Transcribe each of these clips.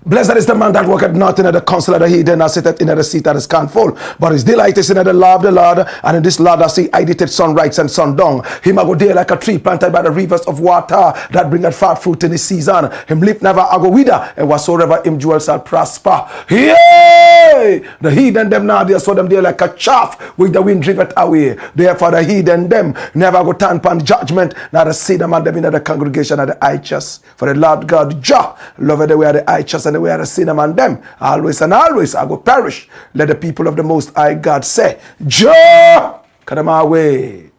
Blessed is the man that worketh not in the counsel of the heathen, nor sitteth in the seat that is scornful, but his delight is in the law of the Lord, and in this law does he hideth sunrise and sundown. Him I go there like a tree planted by the rivers of water, that bringeth forth fruit in his season. Him leaf never I go wither, and whatsoever him jewel shall prosper. Yea! The heathen them now, they saw them there like a chaff, which the wind driveth away. Therefore the heathen them never go turn upon judgment, nor the see them and them in the congregation of the righteous. For the Lord God Jah loveth the way of the righteous, and the way of the sinner and them. Always and always I go perish. Let the people of the Most High God say, Jah, come my way.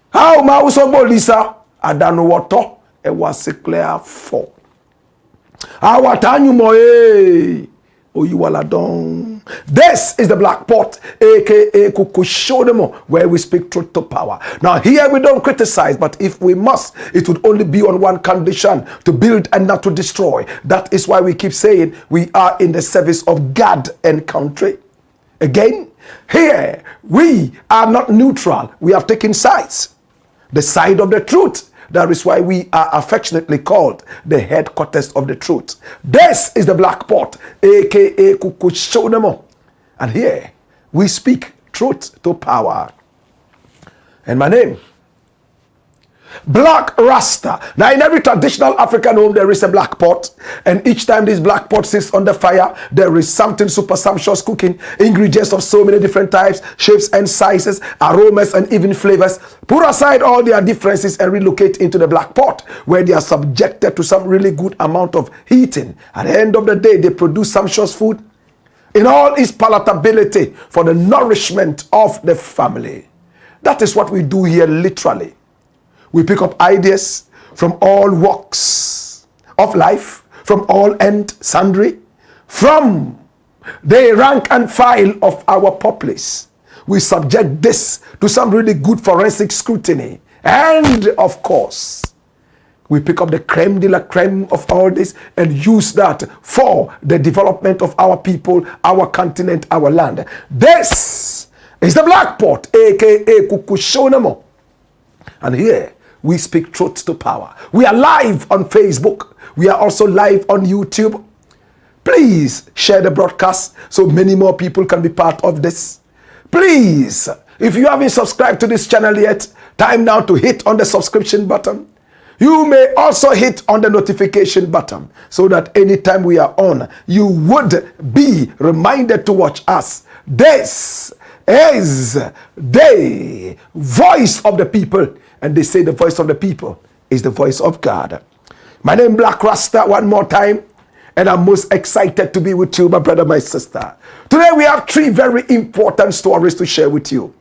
How ma uso bolisa? I don't know what to. It was a clear for. How tanyu moe? Oh, you all done. This is the Black Pot, aka Kukushodemo, where we speak truth to power. Now, here we don't criticize, but if we must, it would only be on one condition: to build and not to destroy. That is why we keep saying we are in the service of God and country. Again, here we are not neutral. We have taken sides. The side of the truth. That is why we are affectionately called the headquarters of the truth. This is the Black Pot, aka Kukushodemo. And here we speak truth to power. And my name, Black Rasta. Now in every traditional African home there is a black pot, and each time this black pot sits on the fire there is something super sumptuous cooking, ingredients of so many different types, shapes and sizes, aromas and even flavors. Put aside all their differences and relocate into the black pot, where they are subjected to some really good amount of heating. At the end of the day they produce sumptuous food in all its palatability for the nourishment of the family. That is what we do here literally. We pick up ideas from all walks of life, from all and sundry, from the rank and file of our populace. We subject this to some really good forensic scrutiny. And of course, we pick up the creme de la creme of all this and use that for the development of our people, our continent, our land. This is the Black Pot, aka Kukushonamo. And here, we speak truth to power. We are live on Facebook. We are also live on YouTube. Please share the broadcast so many more people can be part of this. Please, if you haven't subscribed to this channel yet, time now to hit on the subscription button. You may also hit on the notification button so that anytime we are on, you would be reminded to watch us. This is the voice of the people. And they say the voice of the people is the voice of God. My name is Black Rasta one more time. And I'm most excited to be with you, my brother, my sister. Today we have 3 very important stories to share with you.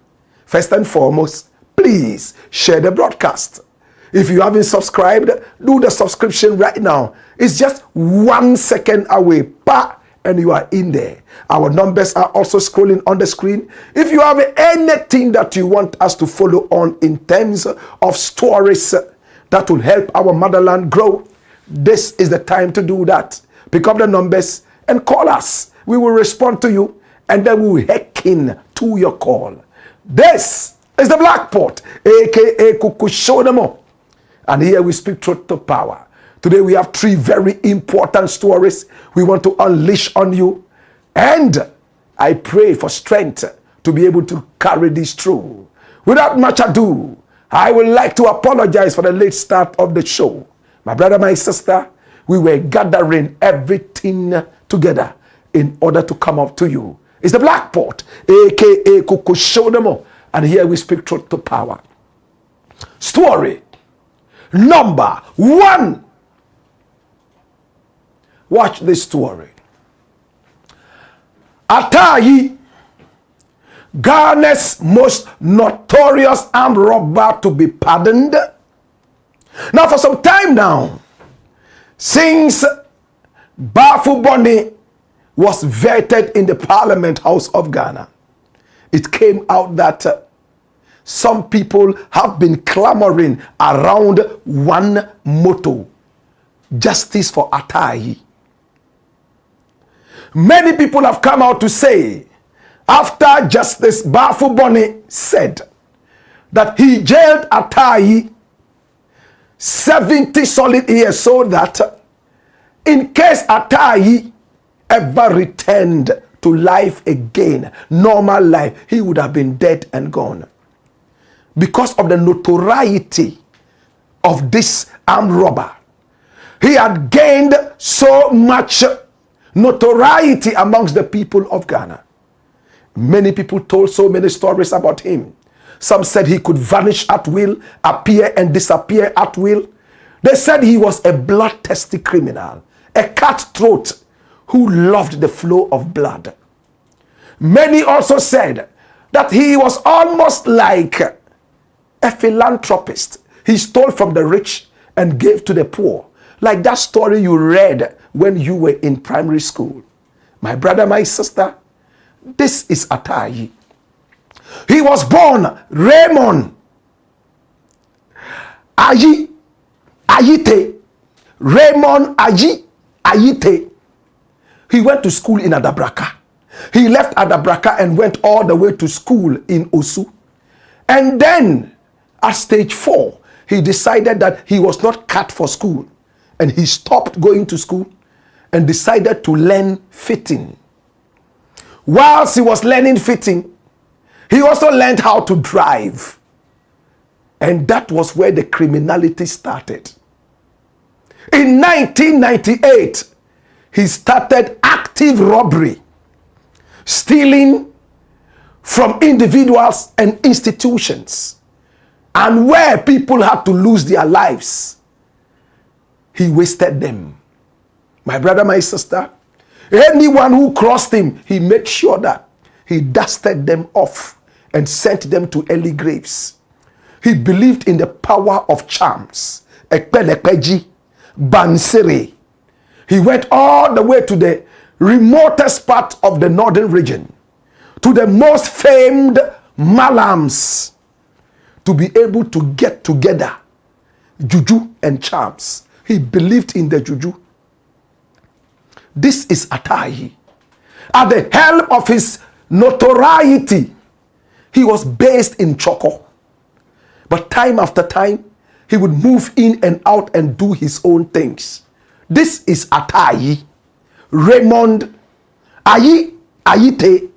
First and foremost, please share the broadcast. If you haven't subscribed, do the subscription right now. It's just 1 second away. And you are in there. Our numbers are also scrolling on the screen. If you have anything that you want us to follow on in terms of stories that will help our motherland grow, this is the time to do that. Pick up the numbers and call us. We will respond to you, and then we will heck in to your call. This is the Black Pot, aka Kukushodemo. And here we speak truth to power. Today we have 3 very important stories we want to unleash on you. And I pray for strength to be able to carry this through. Without much ado, I would like to apologize for the late start of the show. My brother, my sister, we were gathering everything together in order to come up to you. It's the Blakk Pot, aka Kukushodemo. And here we speak truth to power. Story number 1. Watch this story. Ataa Ayi, Ghana's most notorious armed robber to be pardoned. Now, for some time now, since Bafo Boni was vetted in the Parliament House of Ghana, it came out that some people have been clamoring around one motto: justice for Ataa Ayi. Many people have come out to say, after Justice Bafo Boni said that he jailed Ataa Ayi 70 solid years so that in case Ataa Ayi ever returned to life again, normal life, he would have been dead and gone. Because of the notoriety of this armed robber, he had gained so much notoriety amongst the people of Ghana. Many people told so many stories about him. Some said he could vanish at will, appear and disappear at will. They said he was a bloodthirsty criminal, a cutthroat who loved the flow of blood. Many also said that he was almost like a philanthropist. He stole from the rich and gave to the poor, like that story you read when you were in primary school. My brother, my sister, this is Ataa Ayi. He was born Raymond Ayi Ayite. Raymond Ayi Ayite. He went to school in Adabraka. He left Adabraka and went all the way to school in Osu. And then at stage 4, he decided that he was not cut for school. And he stopped going to school and decided to learn fitting. Whilst he was learning fitting, he also learned how to drive. And that was where the criminality started. In 1998, he started active robbery, stealing from individuals and institutions. And where people had to lose their lives, he wasted them. My brother, my sister, anyone who crossed him, he made sure that he dusted them off and sent them to early graves. He believed in the power of charms. Ekpelepeji, Bansiri. He went all the way to the remotest part of the northern region, to the most famed malams, to be able to get together juju and charms. He believed in the juju. This is Ataa Ayi. At the helm of his notoriety, he was based in Choco. But time after time, he would move in and out and do his own things. This is Ataa Ayi. Raymond Ayi Ayite.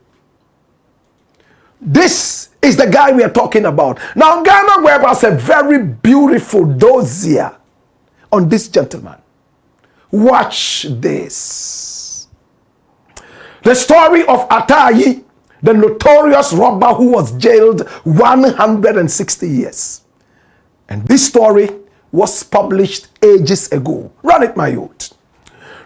This is the guy we are talking about. Now, Ghana Web has a very beautiful dossier on this gentleman. Watch this. The story of Ataa Ayi, the notorious robber who was jailed 160 years. And this story was published ages ago. Run it, my youth.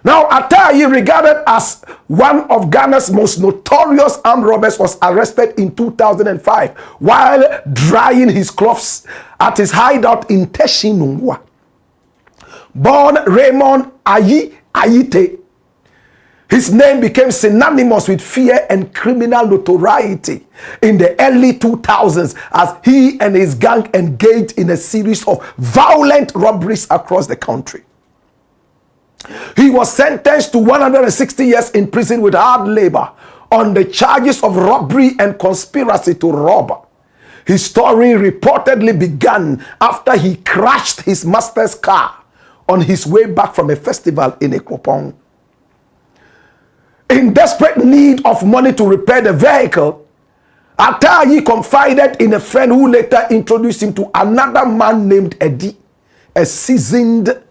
Now, Ataa Ayi, regarded as one of Ghana's most notorious armed robbers, was arrested in 2005 while drying his clothes at his hideout in Teshinungwa. Born Raymond Ayi Ayite, his name became synonymous with fear and criminal notoriety in the early 2000s as he and his gang engaged in a series of violent robberies across the country. He was sentenced to 160 years in prison with hard labor on the charges of robbery and conspiracy to rob. His story reportedly began after he crashed his master's car on his way back from a festival in Ekropong. In desperate need of money to repair the vehicle, Ataa Ayi confided in a friend who later introduced him to another man named Eddie, a seasoned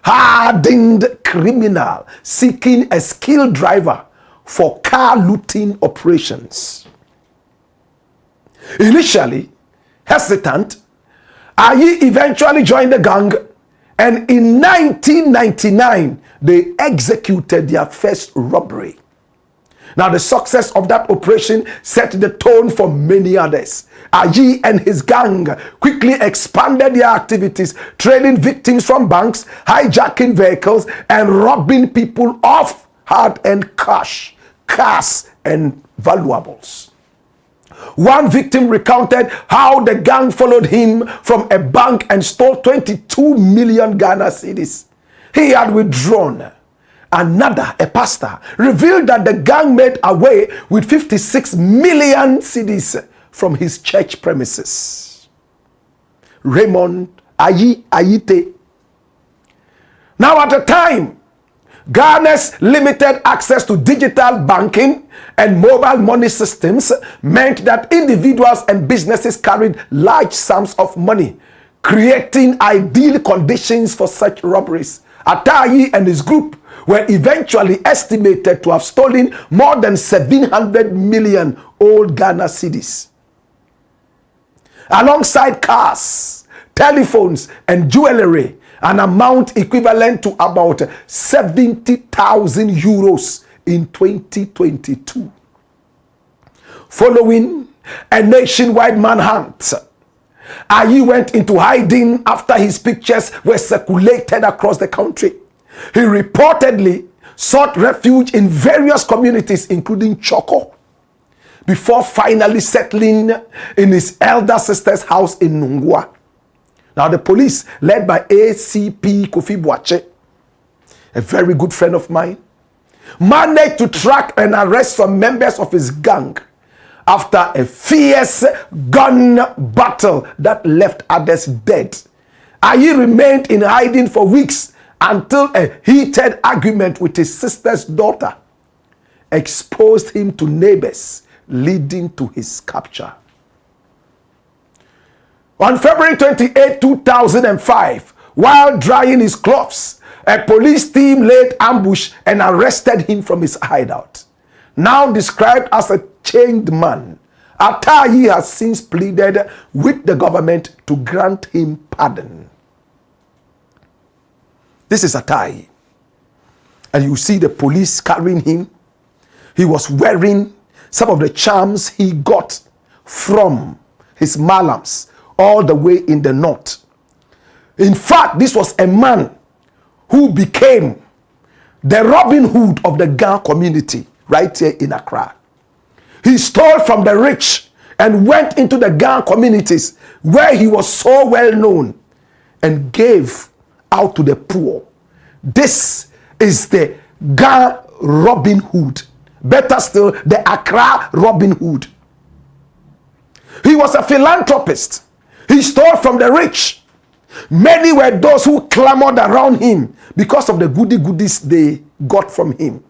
hardened criminal seeking a skilled driver for car looting operations. Initially hesitant, Ayi eventually joined the gang, and in 1999, they executed their first robbery. Now, the success of that operation set the tone for many others. Ayi and his gang quickly expanded their activities, trading victims from banks, hijacking vehicles, and robbing people of hard-earned cash, cars, and valuables. One victim recounted how the gang followed him from a bank and stole 22 million Ghana cedis he had withdrawn. Another, a pastor, revealed that the gang made away with 56 million cedis from his church premises. Raymond Ayite. Now, at the time, Ghana's limited access to digital banking and mobile money systems meant that individuals and businesses carried large sums of money, creating ideal conditions for such robberies. Ataa Ayi and his group were eventually estimated to have stolen more than 700 million old Ghana cedis. Alongside cars, telephones, and jewelry, an amount equivalent to about 70,000 euros in 2022. Following a nationwide manhunt, Ayi went into hiding after his pictures were circulated across the country. He reportedly sought refuge in various communities, including Choco, before finally settling in his elder sister's house in Nungwa. Now, the police, led by ACP Kofi, a very good friend of mine, managed to track and arrest some members of his gang after a fierce gun battle that left others dead. Ayi remained in hiding for weeks until a heated argument with his sister's daughter exposed him to neighbors, leading to his capture. On February 28, 2005, while drying his clothes, a police team laid ambush and arrested him from his hideout. Now described as a changed man, Ataa Ayi has since pleaded with the government to grant him pardon. This is Ataa Ayi. And you see the police carrying him. He was wearing some of the charms he got from his malams all the way in the north. In fact, this was a man who became the Robin Hood of the Ga community right here in Accra. He stole from the rich and went into the Ga communities where he was so well known and gave out to the poor. This is the Ga Robin Hood. Better still, the Accra Robin Hood. He was a philanthropist. He stole from the rich. Many were those who clamored around him because of the goodies they got from him.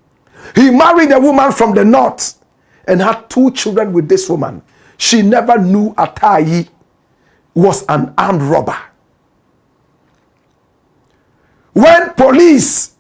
He married a woman from the north and had 2 children with this woman. She never knew Ataa Ayi was an armed robber. When police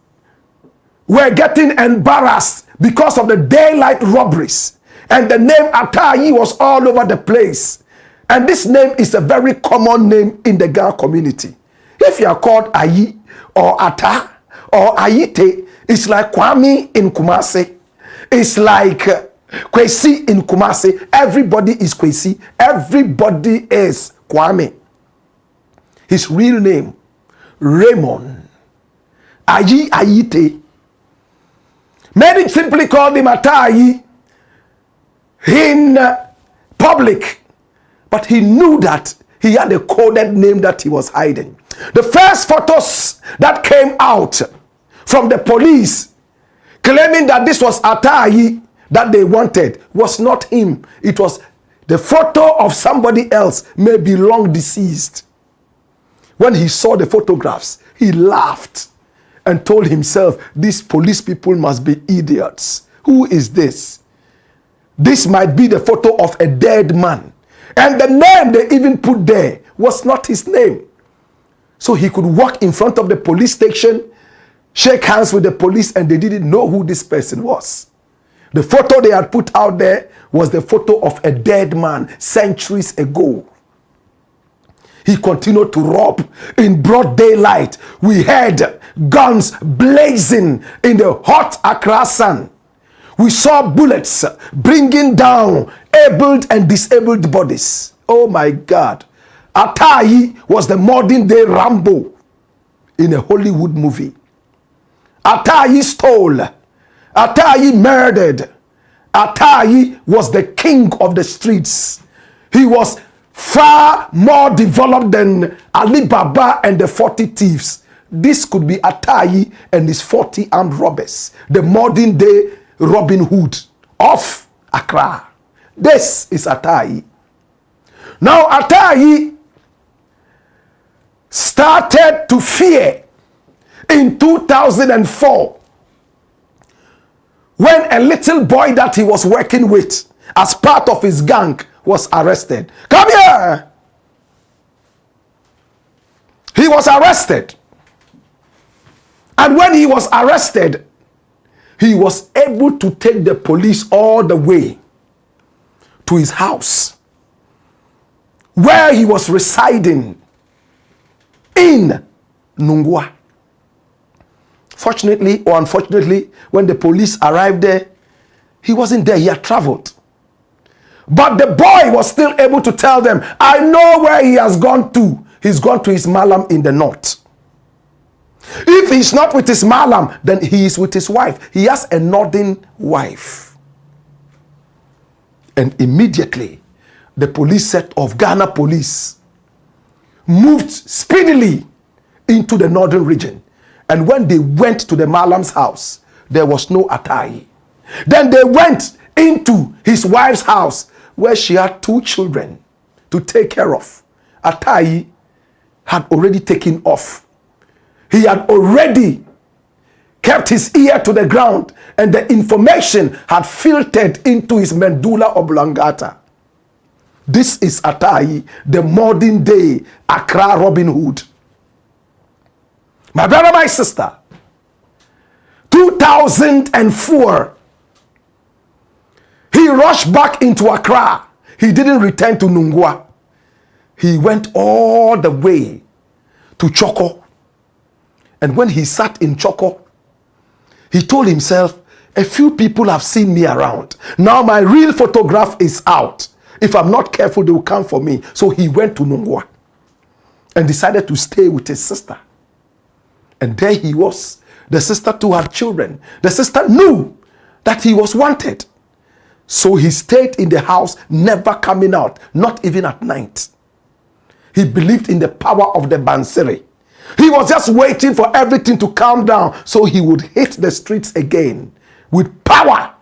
were getting embarrassed because of the daylight robberies and the name Ataa Ayi was all over the place, and this name is a very common name in the Ga community. If you are called Ayi or Ata or Ayite, it's like Kwame in Kumasi. It's like Kwesi in Kumasi. Everybody is Kwesi. Everybody is Kwame. His real name, Raymond Ayi Ayite. Many simply called him Ataa Ayi in public. But he knew that he had a coded name that he was hiding. The first photos that came out from the police claiming that this was Ataa Ayi that they wanted was not him. It was the photo of somebody else, maybe long deceased. When he saw the photographs, he laughed and told himself, these police people must be idiots. Who is this? This might be the photo of a dead man. And the name they even put there was not his name. So he could walk in front of the police station, shake hands with the police, and they didn't know who this person was. The photo they had put out there was the photo of a dead man centuries ago. He continued to rob in broad daylight. We heard guns blazing in the hot Accra sun. We saw bullets bringing down abled and disabled bodies. Oh my God. Ataa Ayi was the modern day Rambo in a Hollywood movie. Ataa Ayi stole. Ataa Ayi murdered. Ataa Ayi was the king of the streets. He was far more developed than Ali Baba and the 40 thieves. This could be Ataa Ayi and his 40 armed robbers. The modern day Robin Hood of Accra. This is Ataa Ayi. Now Ataa Ayi started to fear in 2004 when a little boy that he was working with as part of his gang was arrested. Come here! He was arrested. And when he was arrested, he was able to take the police all the way to his house, where he was residing in Nungua. Fortunately or unfortunately, when the police arrived there, he wasn't there. He had traveled. But the boy was still able to tell them, I know where he has gone to. He's gone to his malam in the north. If he's not with his malam, then he is with his wife. He has a northern wife. And immediately, the police set of Ghana police moved speedily into the northern region. And when they went to the malam's house, there was no Ataa Ayi. Then they went into his wife's house, where she had 2 children to take care of. Ataa Ayi had already taken off. He had already kept his ear to the ground, and the information had filtered into his medulla oblongata. This is Ataa Ayi, the modern day Accra Robin Hood. My brother, my sister, 2004, he rushed back into Accra. He didn't return to Nungua. He went all the way to Choko. And when he sat in Choko, he told himself, a few people have seen me around. Now my real photograph is out. If I'm not careful, they will come for me. So he went to Nungua and decided to stay with his sister. And there he was. The sister too had children. The sister knew that he was wanted. So he stayed in the house, never coming out, not even at night. He believed in the power of the Bansiri. He was just waiting for everything to calm down so he would hit the streets again with power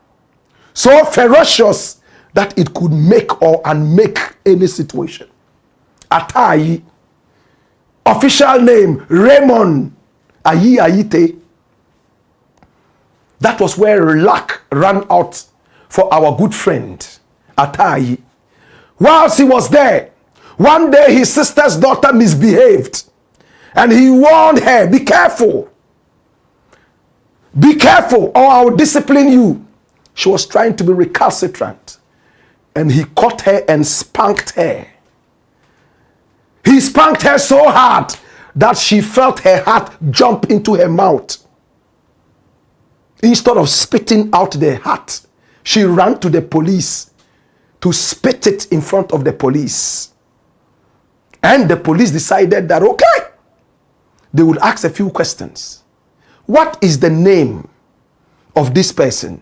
so ferocious that it could make or unmake any situation. Ataa Ayi, official name Raymond Ayi Ayite. That was where luck ran out for our good friend Ataa Ayi. Whilst he was there, one day his sister's daughter misbehaved, and he warned her, be careful. Be careful or I will discipline you. She was trying to be recalcitrant, and he caught her and spanked her. He spanked her so hard that she felt her heart jump into her mouth. Instead of spitting out the heart, she ran to the police to spit it in front of the police. And the police decided that, okay, they would ask a few questions. What is the name of this person?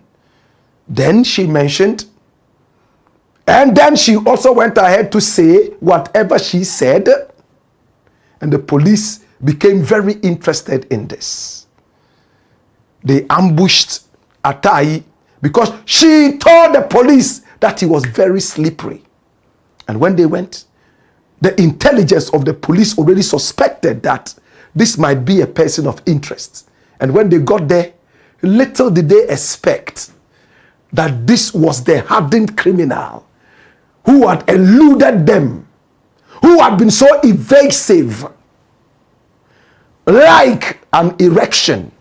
Then she mentioned, and then she also went ahead to say whatever she said. And the police became very interested in this. They ambushed Ataa Ayi because she told the police that he was very slippery. And when they went, the intelligence of the police already suspected that this might be a person of interest. And when they got there, little did they expect that this was the hardened criminal who had eluded them, who had been so evasive. like an erection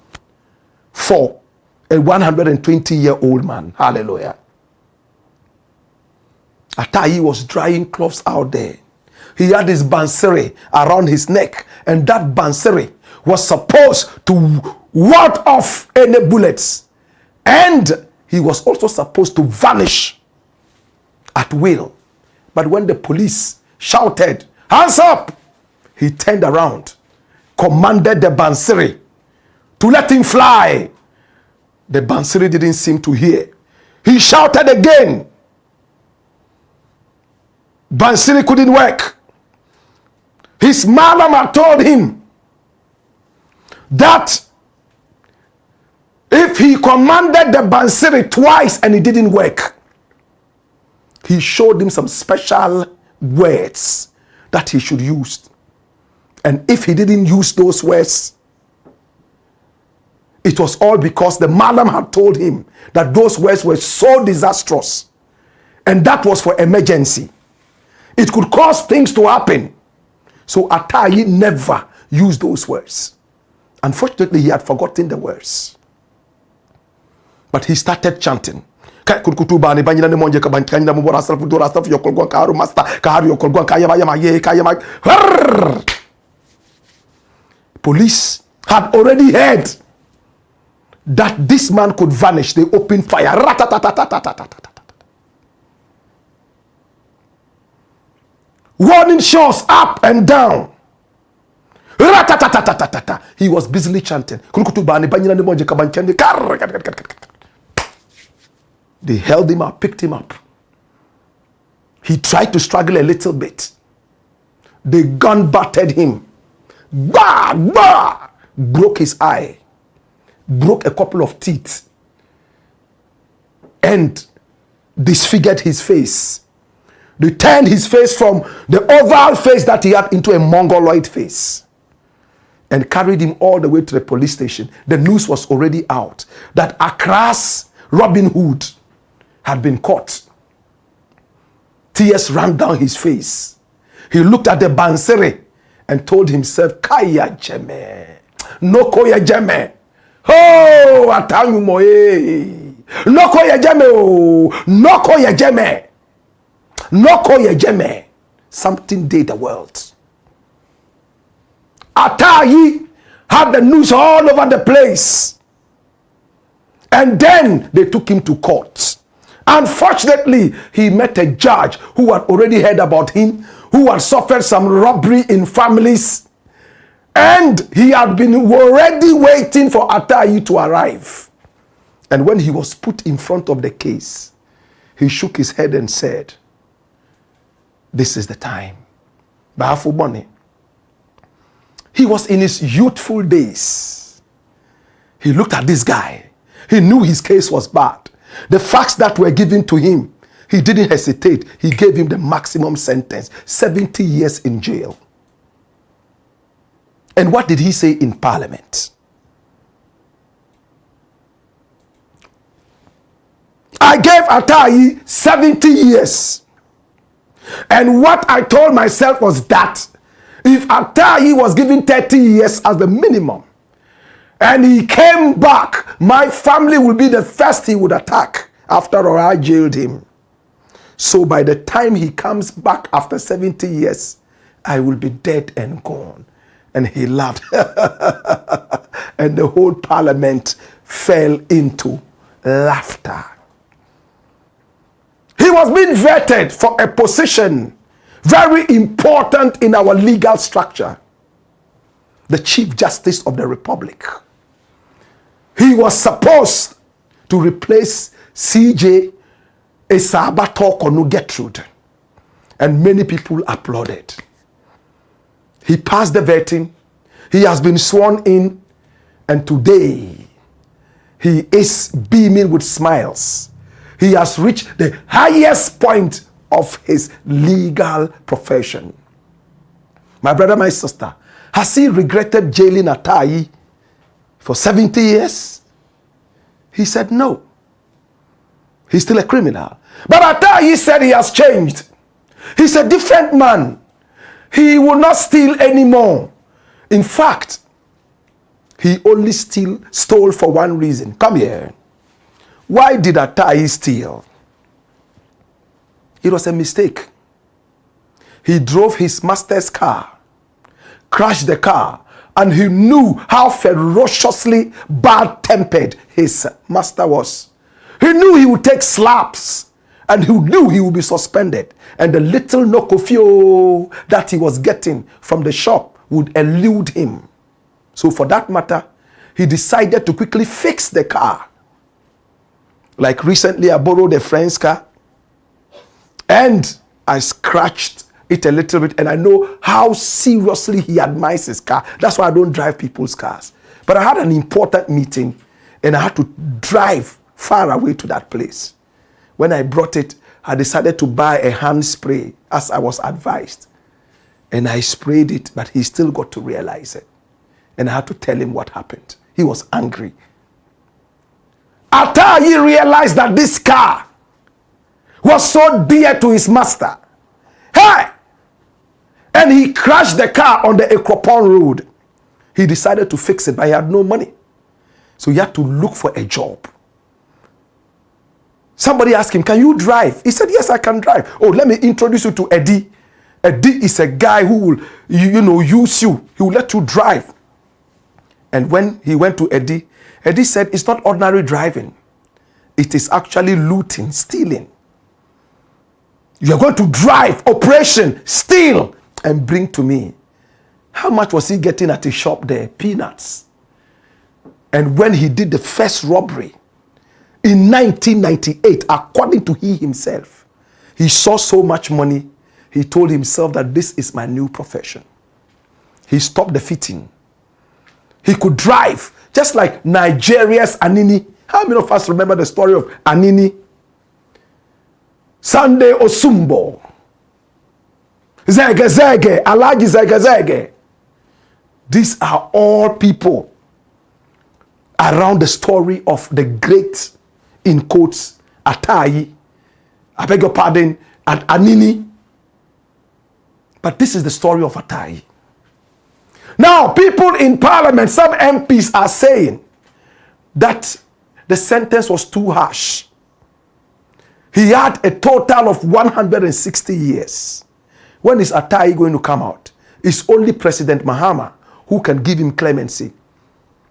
for a 120-year-old man. Hallelujah. Ataa Ayi was drying cloths out there. He had his bansiri around his neck, and that bansiri was supposed to ward off any bullets. And he was also supposed to vanish at will. But when the police shouted, "Hands up!" he turned around, commanded the bansiri to let him fly. The bansiri didn't seem to hear. He shouted again. Bansiri couldn't work. His madam had told him that if he commanded the bansiri twice and it didn't work, he showed him some special words that he should use. And if he didn't use those words, it was all because the madam had told him that those words were so disastrous. And that was for emergency. It could cause things to happen. So Ataa Ayi never used those words. Unfortunately, he had forgotten the words. But he started chanting. Police had already heard that this man could vanish. They opened fire. Warning shots up and down. He was busily chanting. They held him up, picked him up. He tried to struggle a little bit. The gun battered him. Bah, bah! Broke his eye. Broke a couple of teeth. And disfigured his face. They turned his face from the oval face that he had into a mongoloid face. And carried him all the way to the police station. The news was already out that ANKRAH'S Robin Hood had been caught. Tears ran down his face. He looked at the bansiri and told himself, "Kaya jeme, no koya jeme, oh atanyu moe, no koya jeme, oh no koya jeme, no koya jeme." Something did the world. Ataa Ayi had the news all over the place. And then they took him to court. Unfortunately, he met a judge who had already heard about him, who had suffered some robbery in families. And he had been already waiting for Ataa Ayi to arrive. And when he was put in front of the case, he shook his head and said, "This is the time." Bahafu money. He was in his youthful days. He looked at this guy. He knew his case was bad. The facts that were given to him, he didn't hesitate. He gave him the maximum sentence, 70 years in jail. And what did he say in Parliament? "I gave Ataa Ayi 70 years. And what I told myself was that if Ataa Ayi was given 30 years as the minimum, and he came back, my family will be the first he would attack. After all, I jailed him. So by the time he comes back after 70 years, I will be dead and gone." And he laughed. And the whole parliament fell into laughter. He was being vetted for a position very important in our legal structure. The Chief Justice of the Republic. He was supposed to replace CJ Esabato Konu Gertrude. And many people applauded. He passed the vetting. He has been sworn in. And today, he is beaming with smiles. He has reached the highest point of his legal profession. My brother, my sister, has he regretted jailing Ataa Ayi for 70 years? He said no. He's still a criminal. But Ataa Ayi said he has changed. He's a different man. He will not steal anymore. In fact, he only stole for one reason. Come here. Why did Ataa Ayi steal? It was a mistake. He drove his master's car, crashed the car, and he knew how ferociously bad-tempered his master was. He knew he would take slaps, and he knew he would be suspended. And the little no Kofi that he was getting from the shop would elude him. So for that matter, he decided to quickly fix the car. Like recently, I borrowed a friend's car, and I scratched it a little bit, and I know how seriously he admires his car. That's why I don't drive people's cars. But I had an important meeting, and I had to drive far away to that place. When I brought it, I decided to buy a hand spray as I was advised. And I sprayed it, but he still got to realize it. And I had to tell him what happened. He was angry. Ataa Ayi realized that this car was so dear to his master. Hey! And he crashed the car on the Ekropon road. He decided to fix it, but he had no money. So he had to look for a job. Somebody asked him, can you drive? He said, yes, I can drive. Oh, let me introduce you to Eddie. Eddie is a guy who will, use you. He will let you drive. And when he went to Eddie, Eddie said, it's not ordinary driving. It is actually looting, stealing. You are going to drive, operation, steal, and bring to me. How much was he getting at his shop there? Peanuts. And when he did the first robbery in 1998, according to he himself, he saw so much money, he told himself that this is my new profession. He stopped the fitting. He could drive, just like Nigeria's Anini. How many of us remember the story of Anini? Sunday Osumbo. Zege Zege, Alaji Zege Zege. These are all people around the story of the great, in quotes, Ataa Ayi, I beg your pardon, and Anini. But this is the story of Ataa Ayi. Now, people in parliament, some MPs are saying that the sentence was too harsh. He had a total of 160 years. When is Ataa Ayi going to come out? It's only President Mahama who can give him clemency.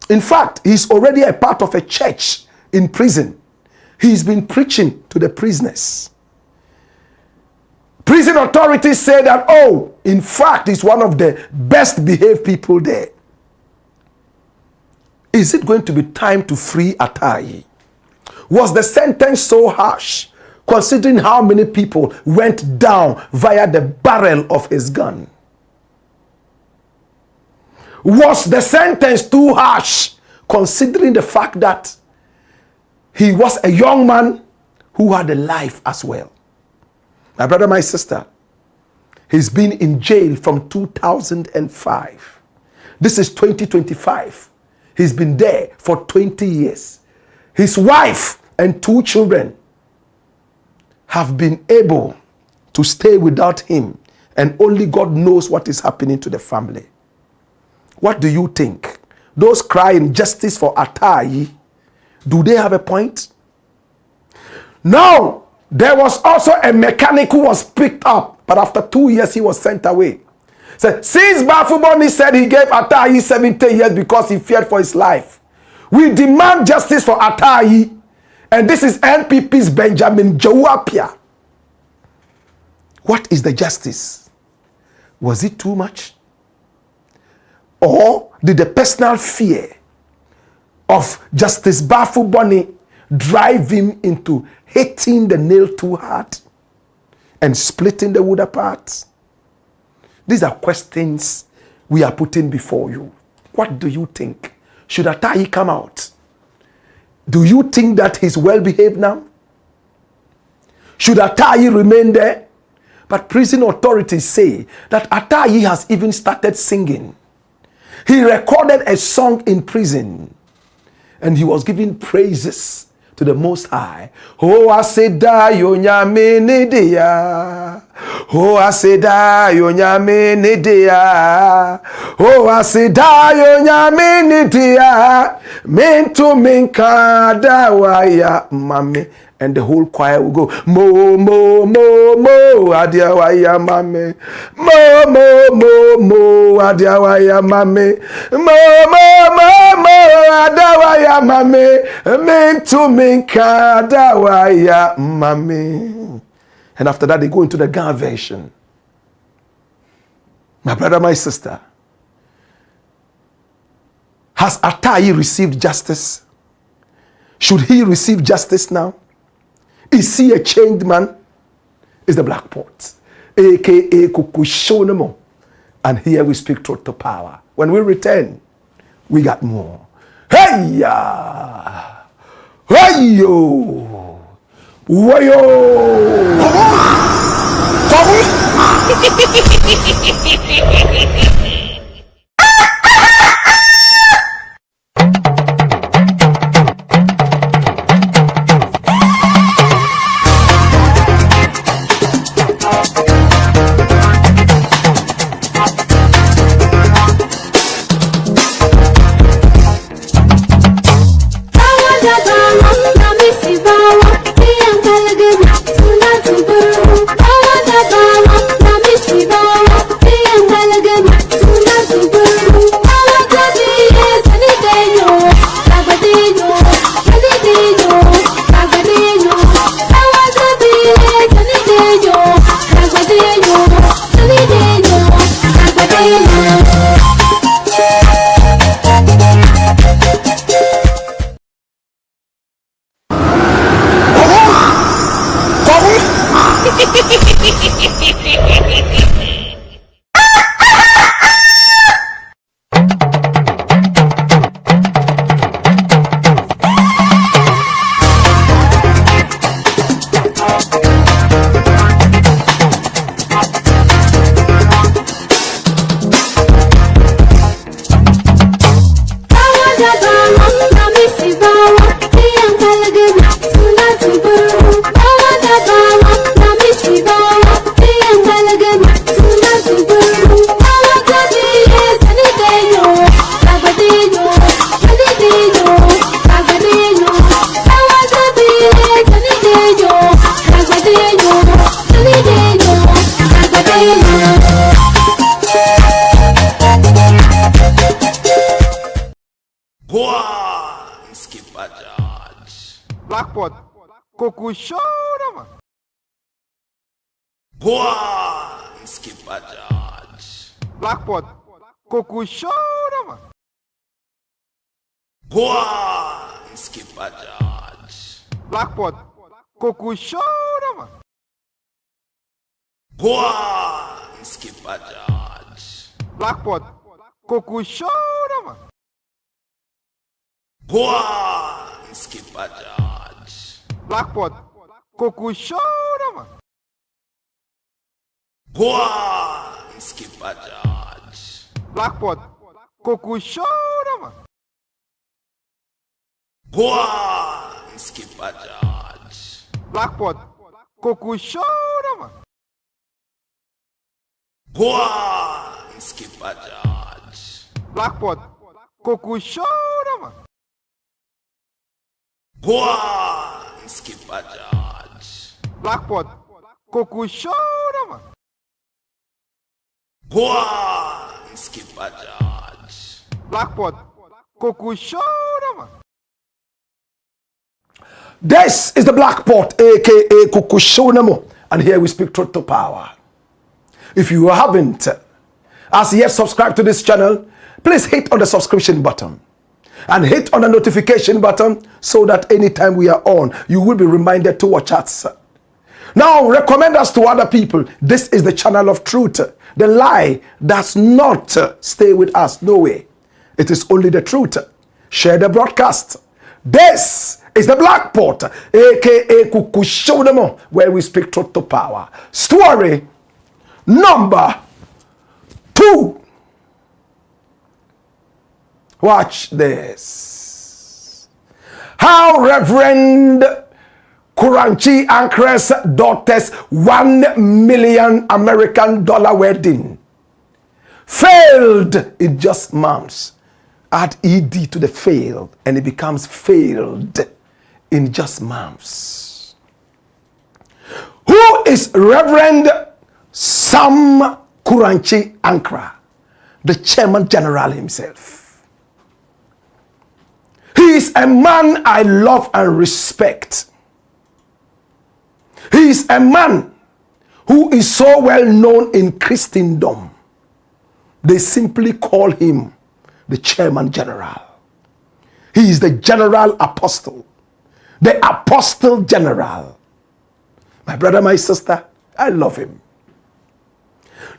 In fact, he's already a part of a church in prison. He's been preaching to the prisoners. Prison authorities say that, oh, in fact, he's one of the best behaved people there. Is it going to be time to free Ataa Ayi? Was the sentence so harsh, considering how many people went down via the barrel of his gun? Was the sentence too harsh, considering the fact that he was a young man who had a life as well? My brother, my sister, he's been in jail from 2005. This is 2025. He's been there for 20 years. His wife and 2 children have been able to stay without him, and only God knows what is happening to the family. What do you think? Those crying justice for Ataa Ayi, do they have a point? No. There was also a mechanic who was picked up, but after 2 years he was sent away. So, since Bafuboni said he gave Ataa Ayi 70 years because he feared for his life, we demand justice for Ataa Ayi, and this is NPP's Benjamin Jawapia. What is the justice? Was it too much? Or did the personal fear of Justice Bafuboni drive him into hitting the nail too hard and splitting the wood apart? These are questions we are putting before you. What do you think? Should Ataa Ayi come out? Do you think that he's well behaved now? Should Ataa Ayi remain there? But prison authorities say that Ataa Ayi has even started singing. He recorded a song in prison, and he was giving praises to the Most High. Oh, I said, "Da yo nyame ne dia, Oh, I say da yo nyame ni dia. Oh, I say da yo nyame ni dia. Mintu minka da waya mame. And the whole choir will go mo mo mo mo adia waya mame. Mo mo mo mo adia waya mame. Mo mo mo mo adia waya mame. Mintu minka da waya mame. And after that, they go into the Ghana version. My brother, my sister, has Ataa Ayi received justice? Should he receive justice now? Is he a changed man? Is the Blakk Pot, aka Kukushonemo. And here we speak truth to power. When we return, we got more. Hey ya! Hey yo! Wayo! Blakk Pot, Kokushonema. Blakk Pot, Kokushonema. Blakk Pot, Kokushonema. Blakk Pot, Kokushonema. Blakk Pot, Kokushonema. Blakk Pot, Kokushonema. Blakk Pot, Kokushonema. Blakk Pot, Kokushonema. Blakk Pot, Kokushonema. Blakk Pot, Kokushonema. This is the Blakk Pot, aka Kukushonemo, and here we speak truth to power. If you haven't as yet subscribed to this channel, please hit on the subscription button and hit on the notification button so that anytime we are on, you will be reminded to watch us. Now, recommend us to other people. This is the channel of truth. The lie does not stay with us. No way. It is only the truth. Share the broadcast. This is the Blakk Pot, aka Kukushonemo, where we speak truth to power. Story number 2. Watch this. How Reverend KORANKYE ANKRAH'S daughter's $1 million American dollar wedding failed in just months. Add ED to the failed, and it becomes failed in just months. Who is Reverend Sam KORANKYE ANKRAH, the chairman general himself? He is a man I love and respect. He is a man who is so well known in Christendom. They simply call him the chairman general. He is the general apostle, the apostle general. My brother, my sister, I love him.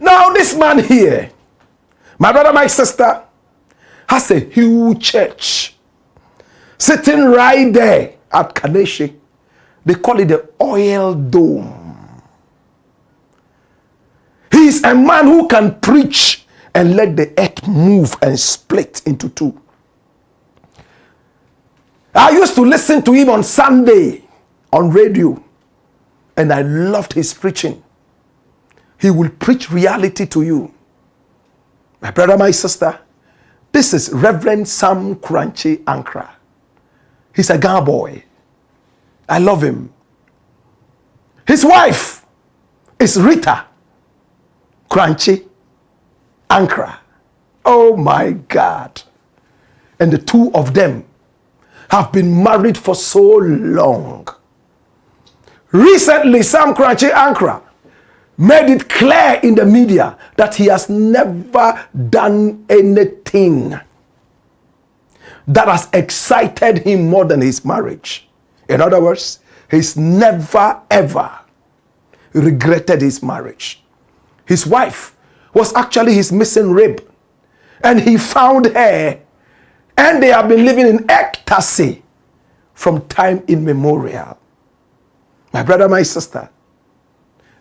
Now this man here, my brother, my sister, has a huge church sitting right there at Kaneshi. They call it the Oil Dome. He is a man who can preach and let the earth move and split into two. I used to listen to him on Sunday on radio, and I loved his preaching. He will preach reality to you. My brother, my sister, this is Reverend Sam KORANKYE ANKRAH. He's a Ghana boy. I love him. His wife is Rita KORANKYE ANKRAH. Oh my God. And the two of them have been married for so long. Recently, Sam KORANKYE ANKRAH made it clear in the media that he has never done anything that has excited him more than his marriage. In other words, he's never ever regretted his marriage. His wife was actually his missing rib, and he found her, and they have been living in ecstasy from time immemorial. My brother, my sister,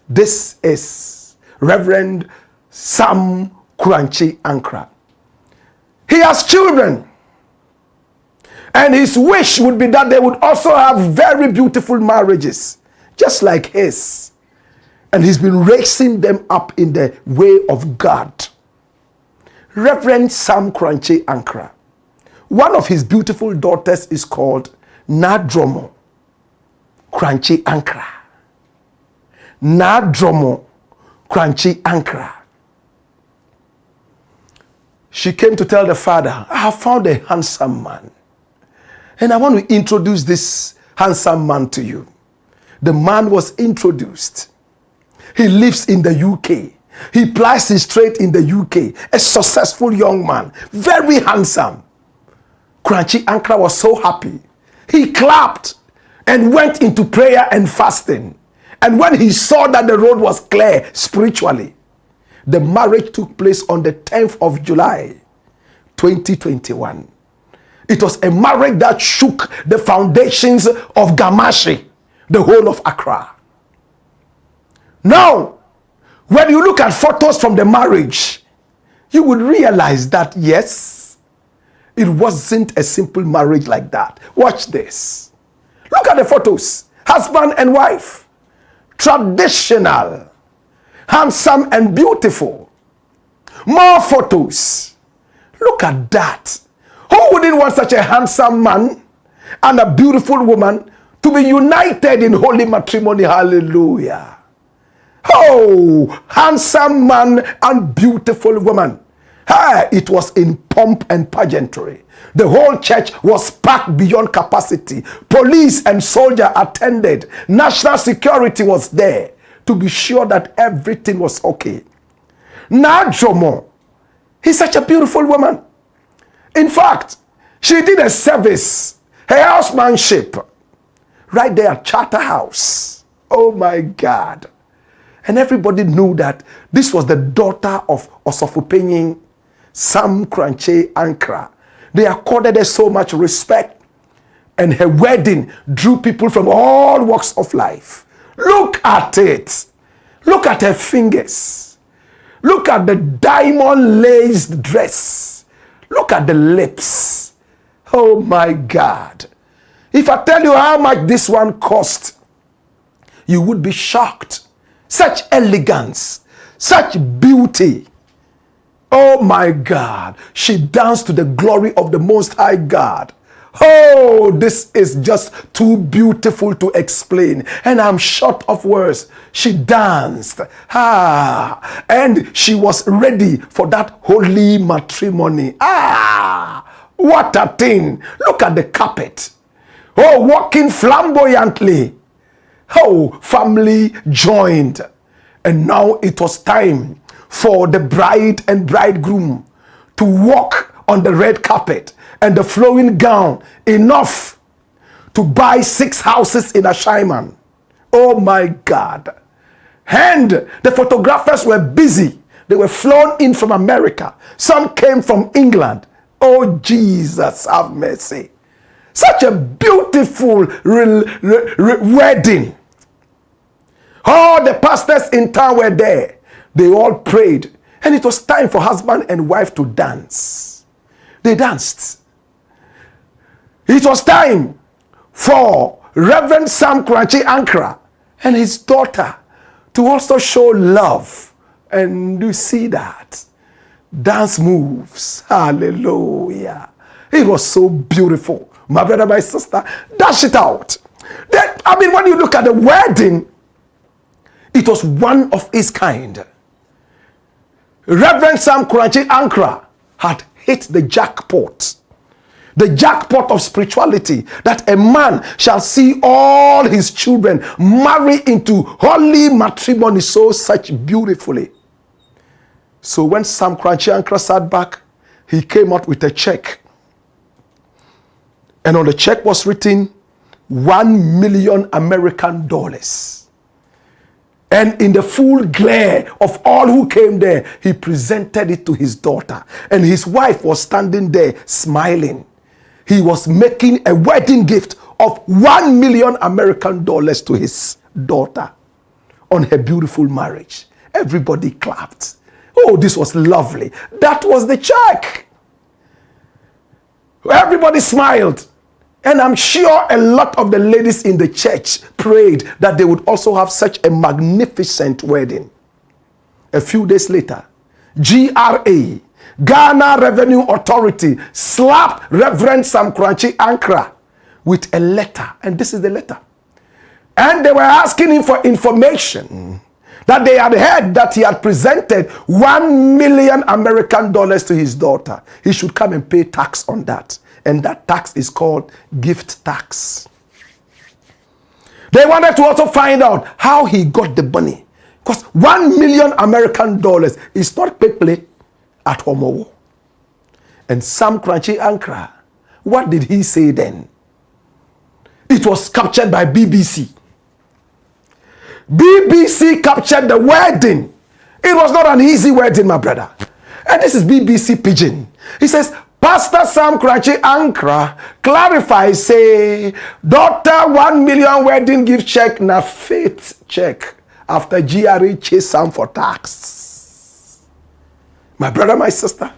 this is Reverend Sam KORANKYE ANKRAH. He has children, and his wish would be that they would also have very beautiful marriages, just like his. And he's been raising them up in the way of God. Reverend Sam KORANKYE ANKRAH, one of his beautiful daughters is called Nadromo KORANKYE ANKRAH. Nadromo KORANKYE ANKRAH. She came to tell the father, I have found a handsome man, and I want to introduce this handsome man to you. The man was introduced. He lives in the UK. He plies his trade in the UK. A successful young man, very handsome. KORANKYE ANKRAH was so happy. He clapped and went into prayer and fasting. And when he saw that the road was clear spiritually, the marriage took place on the 10th of July, 2021. It was a marriage that shook the foundations of Gamashi, the whole of Accra. Now, when you look at photos from the marriage, you would realize that yes, it wasn't a simple marriage like that. Watch this. Look at the photos. Husband and wife. Traditional. Handsome and beautiful. More photos. Look at that. Who wouldn't want such a handsome man and a beautiful woman to be united in holy matrimony? Hallelujah. Oh, handsome man and beautiful woman. It was in pomp and pageantry. The whole church was packed beyond capacity. Police and soldier attended. National security was there to be sure that everything was okay. Nadromo, he's such a beautiful woman. In fact, she did a service, her housemanship, right there at Charterhouse. Oh my God. And everybody knew that this was the daughter of Osofupenyin, Sam KORANKYE ANKRAH. They accorded her so much respect, and her wedding drew people from all walks of life. Look at it. Look at her fingers. Look at the diamond laced dress. Look at the lips. Oh my God. If I tell you how much this one cost, You would be shocked. Such elegance, such beauty. Oh my God. She danced to the glory of the Most High God. Oh, this is just too beautiful to explain. And I'm short of words. She danced. And she was ready for that holy matrimony. What a thing. Look at the carpet. Oh, walking flamboyantly. Oh, family joined. And now it was time for the bride and bridegroom to walk on the red carpet and the flowing gown, enough to buy 6 houses in Ashaiman. Oh my God. And the photographers were busy. They were flown in from America. Some came from England. Oh Jesus, have mercy. Such a beautiful wedding. All the pastors in town were there. They all prayed. And it was time for husband and wife to dance. They danced. It was time for Reverend Sam KORANKYE ANKRAH and his daughter to also show love. And you see that. Dance moves. Hallelujah. It was so beautiful. My brother, my sister, dash it out. When you look at the wedding, it was one of its kind. Reverend Sam KORANKYE ANKRAH had hit the jackpot. The jackpot of spirituality, that a man shall see all his children marry into holy matrimony such beautifully. So when Sam KORANKYE ANKRAH sat back, he came out with a check. And on the check was written, $1 million American. And in the full glare of all who came there, he presented it to his daughter. And his wife was standing there smiling. He was making a wedding gift of $1 million American to his daughter on her beautiful marriage. Everybody clapped. Oh, this was lovely. That was the check. Everybody smiled. And I'm sure a lot of the ladies in the church prayed that they would also have such a magnificent wedding. A few days later, GRA, Ghana Revenue Authority, slapped Reverend Sam KORANKYE ANKRAH with a letter. And this is the letter. And they were asking him for information that they had heard that he had presented $1 million American to his daughter. He should come and pay tax on that. And that tax is called gift tax. They wanted to also find out how he got the money. Because $1 million American is not play at home. And Sam KORANKYE ANKRAH, what did he say then? It was captured by BBC. BBC captured the wedding. It was not an easy wedding, my brother. And this is BBC Pidgin. He says, Pastor Sam KORANKYE ANKRAH clarifies, say, daughter $1 million wedding gift check na faith check after GRA chase Sam for tax. My brother, my sister,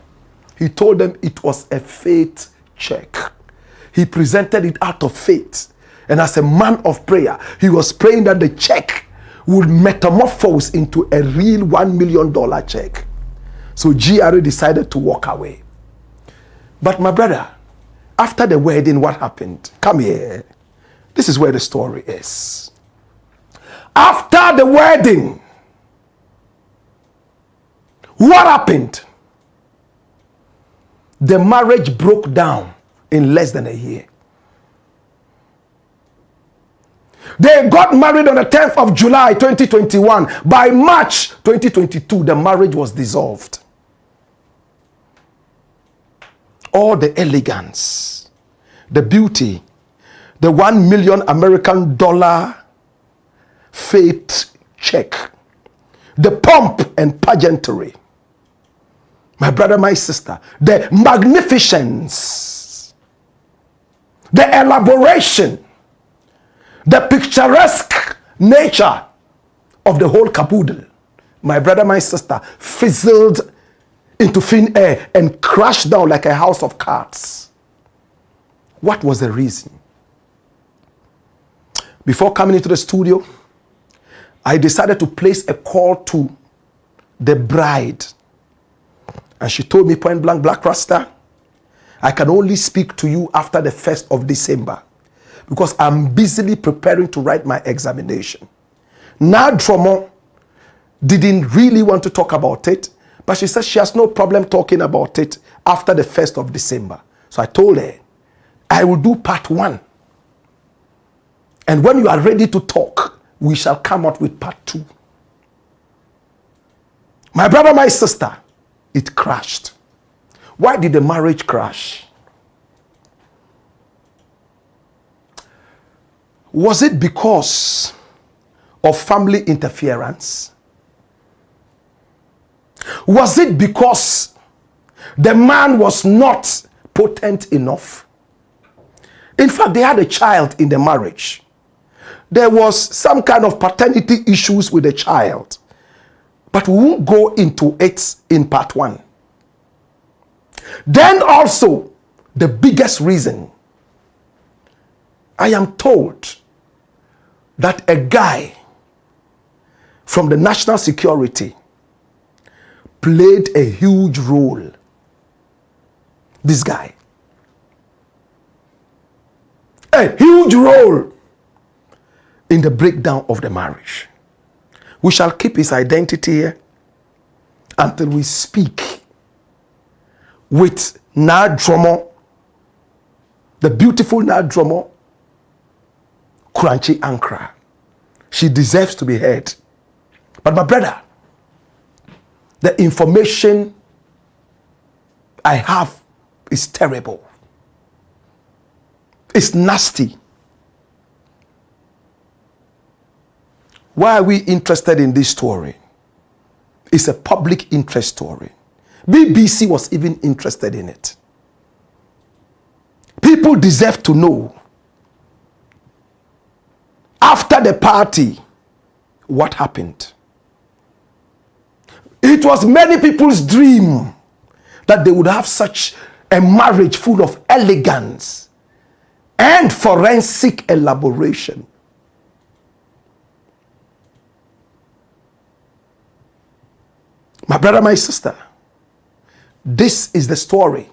he told them it was a faith check. He presented it out of faith. And as a man of prayer, he was praying that the check would metamorphose into a real $1 million check. So GRA decided to walk away. But my brother, after the wedding, what happened? Come here. This is where the story is. After the wedding, what happened? The marriage broke down in less than a year. They got married on the 10th of July, 2021. By March 2022, the marriage was dissolved. All the elegance, the beauty, the $1 million American faith check, the pomp and pageantry. My brother, my sister, the magnificence, the elaboration, the picturesque nature of the whole caboodle, my brother, my sister, fizzled into thin air and crashed down like a house of cards. What was the reason? Before coming into the studio, I decided to place a call to the bride. And she told me point blank, Blakk RASTA, I can only speak to you after the 1st of December because I'm busily preparing to write my examination. Now, Dromo didn't really want to talk about it, but she said she has no problem talking about it after the 1st of December. So I told her, I will do part 1. And when you are ready to talk, we shall come out with part 2. My brother, my sister, it crashed. Why did the marriage crash? Was it because of family interference? Was it because the man was not potent enough? In fact, they had a child in the marriage. There was some kind of paternity issues with the child. But we won't go into it in part 1. Then also, the biggest reason, I am told that a guy from the national security played a huge role. This guy. A huge role in the breakdown of the marriage. We shall keep his identity here until we speak with Nadromo, the beautiful Nadromo, KORANKYE ANKRAH. She deserves to be heard. But my brother, the information I have is terrible. It's nasty. Why are we interested in this story? It's a public interest story. BBC was even interested in it. People deserve to know, after the party, what happened. It was many people's dream that they would have such a marriage full of elegance and forensic elaboration. My brother, my sister, this is the story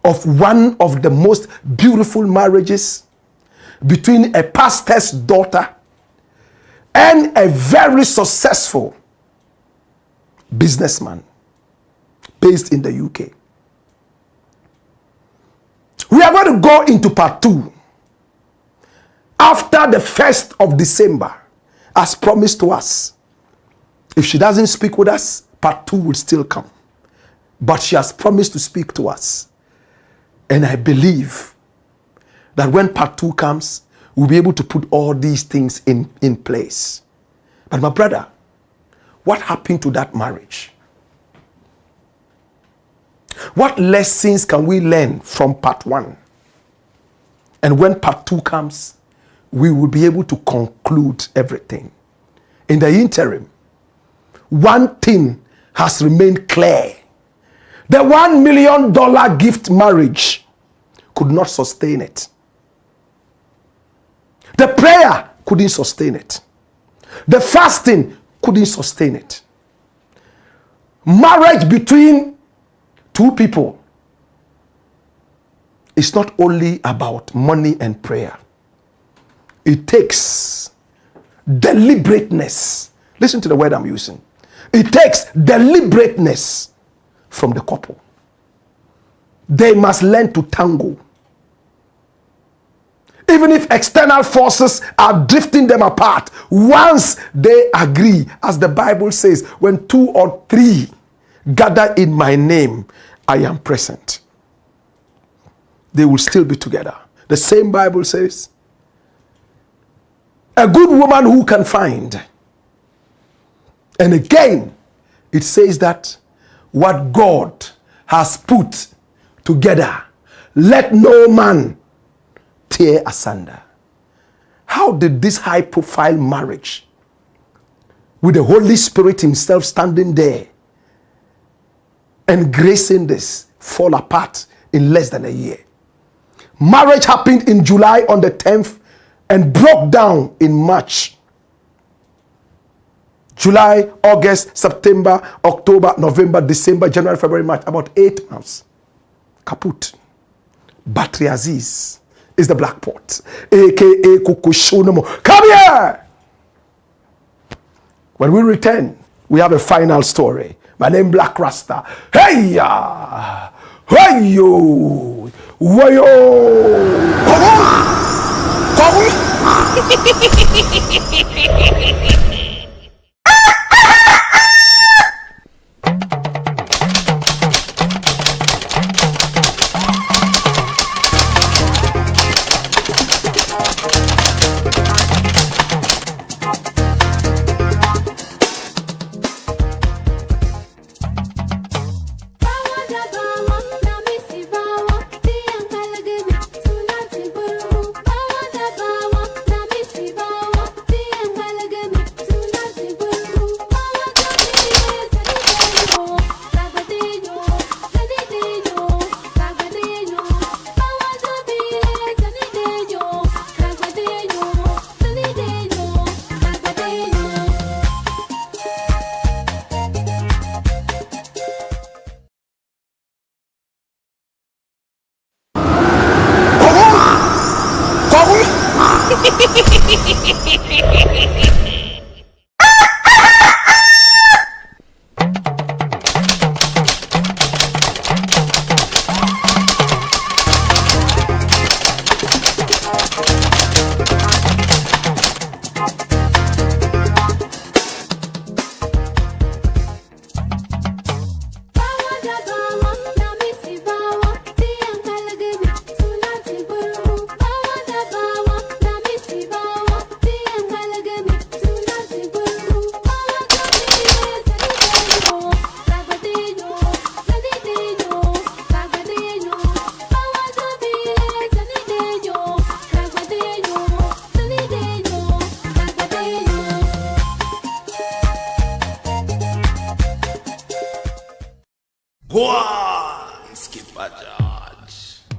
of one of the most beautiful marriages between a pastor's daughter and a very successful businessman based in the UK. We are going to go into part 2 after the 1st of December, as promised to us. If she doesn't speak with us, part 2 will still come. But she has promised to speak to us. And I believe that when part 2 comes, we'll be able to put all these things in place. But my brother, what happened to that marriage? What lessons can we learn from part 1? And when part 2 comes, we will be able to conclude everything. In the interim, one thing has remained clear. The $1 million gift marriage could not sustain it. The prayer couldn't sustain it. The fasting couldn't sustain it. Marriage between two people is not only about money and prayer. It takes deliberateness. Listen to the word I'm using. It takes deliberateness from the couple. They must learn to tango. Even if external forces are drifting them apart, once they agree, as the Bible says, when 2 or 3 gather in my name, I am present. They will still be together. The same Bible says, a good woman who can find. And again, it says that what God has put together, let no man tear asunder. How did this high-profile marriage, with the Holy Spirit himself standing there and gracing this, fall apart in less than a year? Marriage happened in July on the 10th and broke down in March July, August, September, October, November, December, January, February, March. About 8 months. Kaput. Battery Aziz is the Blakk Pot, aka Kukushonomo. Come here! When we return, we have a final story. My name Blakk Rasta. Hey ya! Hey yo! Wayo!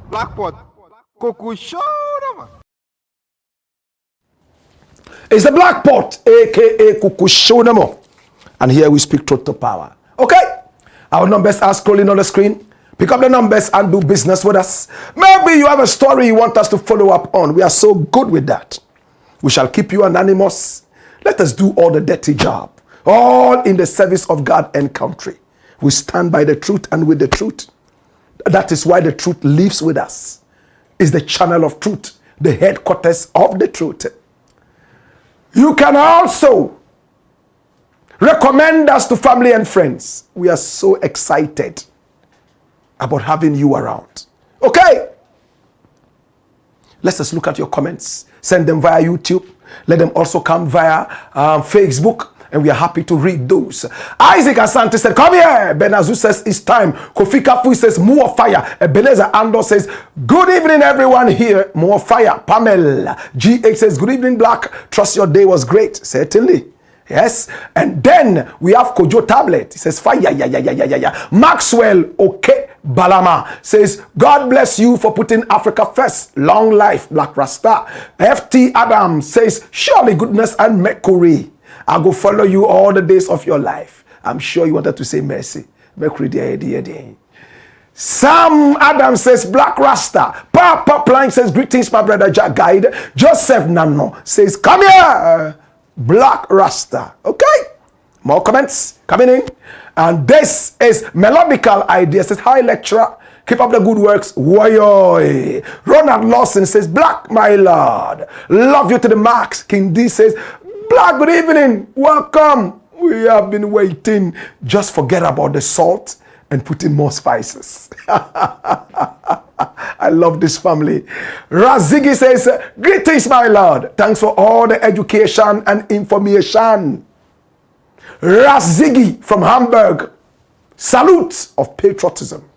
Blakk Pot, Koku show man. It's the Blakk Pot, aka Kukushonamo. And here we speak truth to power. Okay? Our numbers are scrolling on the screen. Pick up the numbers and do business with us. Maybe you have a story you want us to follow up on. We are so good with that. We shall keep you anonymous. Let us do all the dirty job. All in the service of God and country. We stand by the truth and with the truth. That is why the truth lives with us. It's the channel of truth, the headquarters of the truth. You can also recommend us to family and friends. We are so excited about having you around. Okay? Let's just look at your comments. Send them via YouTube. Let them also come via Facebook. And we are happy to read those. Isaac Asante said, come here. Benazu says, it's time. Kofi Kafu says, more fire. Ebenezer Ando says, good evening, everyone here. More fire. Pamela. GH says, good evening, Blakk. Trust your day was great. Certainly. Yes. And then we have Kojo Tablet. He says, fire. Yeah. Maxwell, okay. Balama says, God bless you for putting Africa first. Long life, Blakk Rasta. FT Adam says, surely goodness and mercury. I go follow you all the days of your life. I'm sure you wanted to say mercy. Mercury. Sam Adam says, Blakk Rasta. Papa Plank says, greetings, my brother Jack Guide. Joseph Nano says, come here, Blakk Rasta. Okay? More comments coming in. And this is Melodical Idea. Says, hi, lecturer. Keep up the good works. Woyoy. Ronald Lawson says, Blakk, my lord. Love you to the max. King D says, Blakk, good evening. Welcome. We have been waiting. Just forget about the salt and put in more spices. I love this family. Razigi says, greetings, my lord. Thanks for all the education and information. Razigi from Hamburg. Salute of patriotism.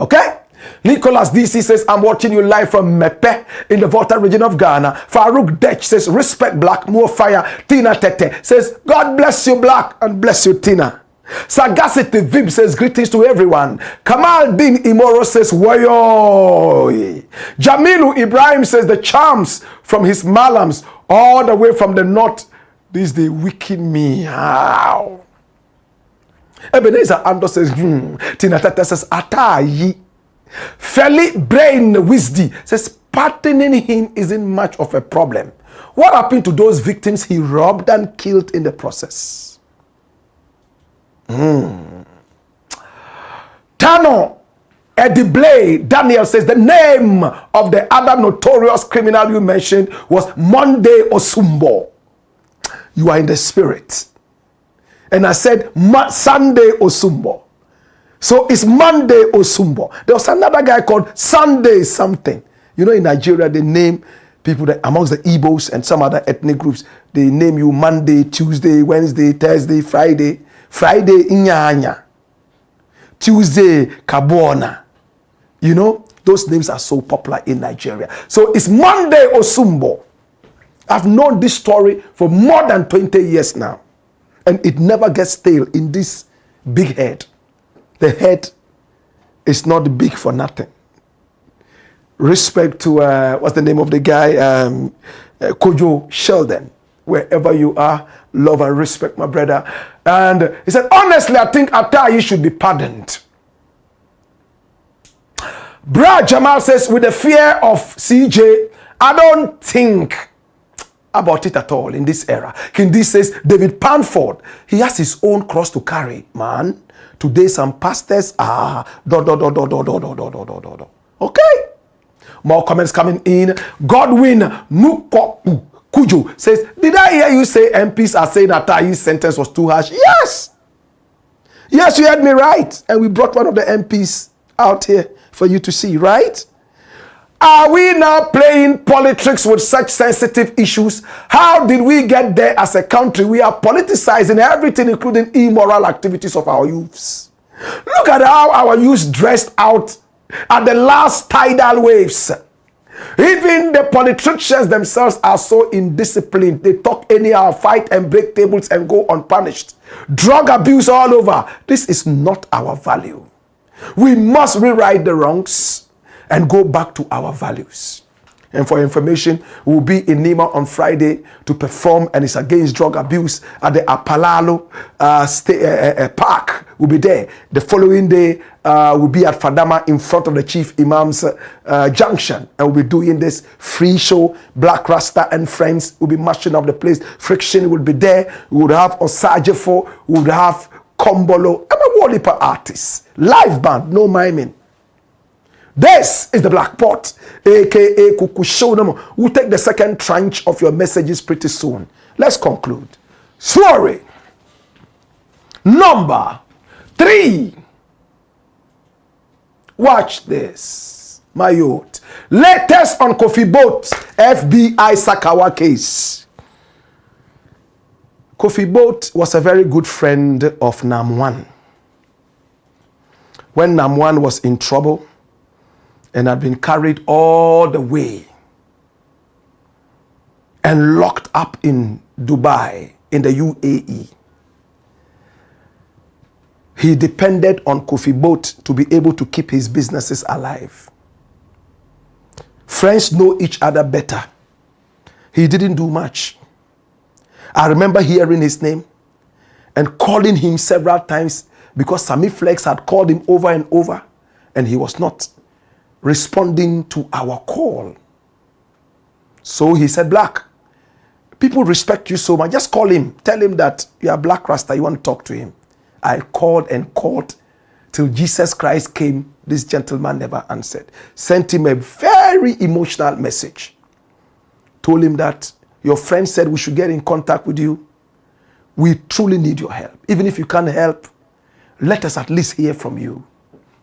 Okay? Nicholas DC says, I'm watching you live from Mepe in the Volta region of Ghana. Farouk Dech says, respect Blakk, more fire. Tina Tete says, God bless you, Blakk, and bless you, Tina. Sagacity Vib says, greetings to everyone. Kamal Din Imoro says, Wayo. Jamilu Ibrahim says, the charms from his malams all the way from the north This they weaken me. How? Ebenezer Ando says, Tina Tata says, Ataa Ayi. Fairly brain wisdom says, pardoning him isn't much of a problem. What happened to those victims he robbed and killed in the process? Tano Edible Daniel says the name of the other notorious criminal you mentioned was Monday Osumbo. You are in the spirit. And I said Sunday Osumbo. So it's Monday Osumbo. There was another guy called Sunday something. You know, in Nigeria, they name people that amongst the Igbos and some other ethnic groups, they name you Monday, Tuesday, Wednesday, Thursday, Friday. Friday, Inyanya. Tuesday, Kabona. You know, those names are so popular in Nigeria. So it's Monday Osumbo. I've known this story for more than 20 years now. And it never gets stale in this big head. The head is not big for nothing. Respect to, what's the name of the guy? Kojo Sheldon. Wherever you are, love and respect, my brother. And he said, honestly, I think Ataa Ayi should be pardoned. Bra Jamal says, with the fear of CJ, I don't think about it at all in this era. Kindi says, David Panford, he has his own cross to carry, man. Today, some pastors are Okay. More comments coming in. Godwin Nukopu Kuju says, did I hear you say MPs are saying that Ataa Ayi's sentence was too harsh? Yes. Yes, you heard me right. And we brought one of the MPs out here for you to see, right? Are we now playing politics with such sensitive issues? How did we get there as a country? We are politicizing everything, including immoral activities of our youths. Look at how our youths dressed out at the last tidal waves. Even the politicians themselves are so indisciplined. They talk anyhow, fight and break tables and go unpunished. Drug abuse all over. This is not our value. We must rewrite the wrongs and go back to our values. And for information, we'll be in Nima on Friday to perform, and it's against drug abuse at the Apalalo Park. We'll be there. The following day, we'll be at Fadama in front of the Chief Imam's junction, and we'll be doing this free show. Blakk, RASTA, and friends will be marching up the place. Friction will be there. We would have Osajefo. We would have Kombolo. I'm a Walliper artist. Live band, no miming. This is the Black Pot, aka Kuku Show. We'll take the second tranche of your messages pretty soon. Let's conclude. Story number 3. Watch this, my youth. Latest on Kofi Boat's FBI Sakawa case. Kofi Boat was a very good friend of Nam1. When Nam1 was in trouble, and had been carried all the way and locked up in Dubai, in the UAE. He depended on Kofi Boat to be able to keep his businesses alive. Friends know each other better. He didn't do much. I remember hearing his name and calling him several times because Sammy Flex had called him over and over, and he was not responding to our call. So he said, Blakk, people respect you so much. Just call him. Tell him that you are Blakk RASTA. You want to talk to him. I called and called till Jesus Christ came. This gentleman never answered. Sent him a very emotional message. Told him that your friend said we should get in contact with you. We truly need your help. Even if you can't help, let us at least hear from you.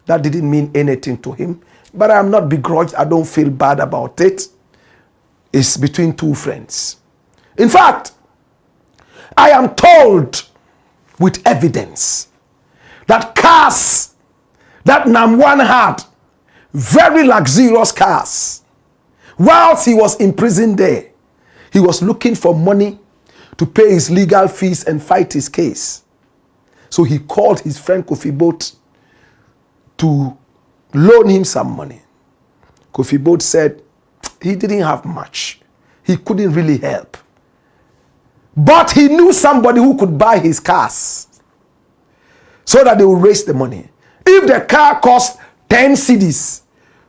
That didn't mean anything to him. But I'm not begrudged. I don't feel bad about it. It's between two friends. In fact, I am told with evidence that cars that Nam1 had, very luxurious cars, whilst he was in prison there, he was looking for money to pay his legal fees and fight his case. So he called his friend Kofi Boat to loan him some money. Kofi Boat said he didn't have much. He couldn't really help. But he knew somebody who could buy his cars so that they would raise the money. If the car cost 10 cedis,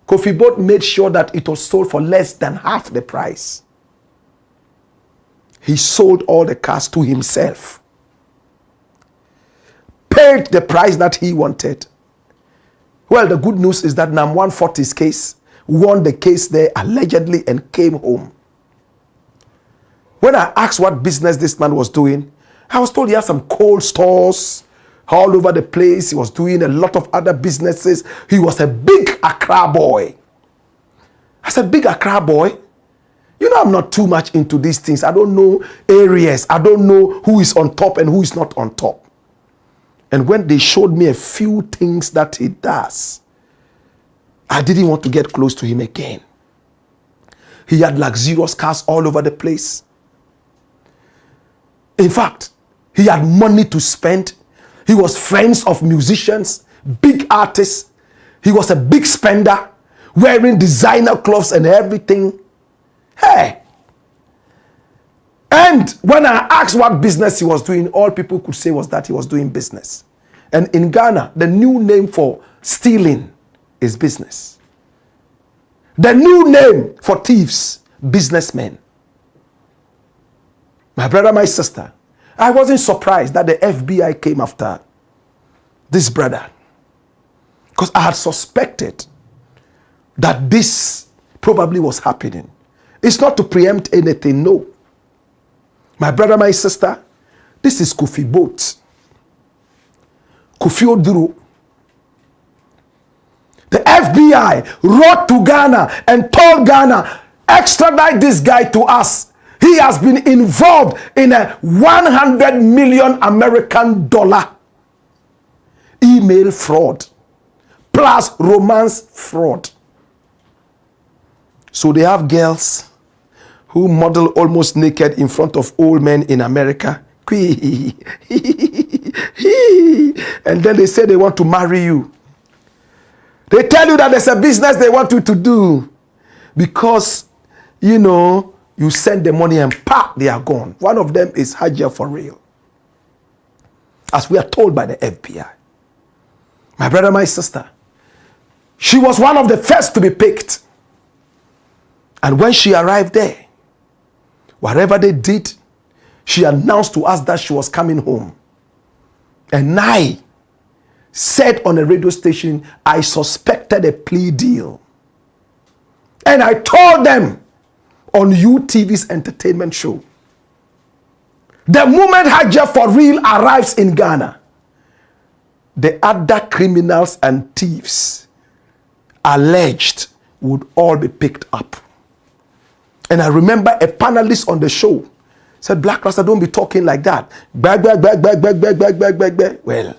Kofi Boat made sure that it was sold for less than half the price. He sold all the cars to himself, paid the price that he wanted. Well, the good news is that Nam 140's case won the case there allegedly and came home. When I asked what business this man was doing, I was told he had some cold stores all over the place. He was doing a lot of other businesses. He was a big Accra boy. I said, big Accra boy? You know, I'm not too much into these things. I don't know areas. I don't know who is on top and who is not on top. And when they showed me a few things that he does, I didn't want to get close to him again. He had luxurious cars all over the place. In fact, he had money to spend. He was friends of musicians, big artists. He was a big spender, wearing designer clothes and everything. Hey! And when I asked what business he was doing, all people could say was that he was doing business. And in Ghana, the new name for stealing is business. The new name for thieves, businessmen. My brother, my sister, I wasn't surprised that the FBI came after this brother, because I had suspected that this probably was happening. It's not to preempt anything, no. My brother, my sister, this is Kofi Boat. Kofi Oduro. The FBI wrote to Ghana and told Ghana, extradite this guy to us. He has been involved in a 100 million American dollar email fraud plus romance fraud. So they have girls who model almost naked in front of old men in America. And then they say they want to marry you. They tell you that there's a business they want you to do because, you know, you send the money and they are gone. One of them is Hajia for real, as we are told by the FBI. My brother, my sister, she was one of the first to be picked. And when she arrived there, whatever they did, she announced to us that she was coming home. And I said on a radio station, I suspected a plea deal. And I told them on UTV's entertainment show, the moment Hajia for real arrives in Ghana, the other criminals and thieves alleged would all be picked up. And I remember a panelist on the show said, Blakk Rasta, don't be talking like that. Bag. Well,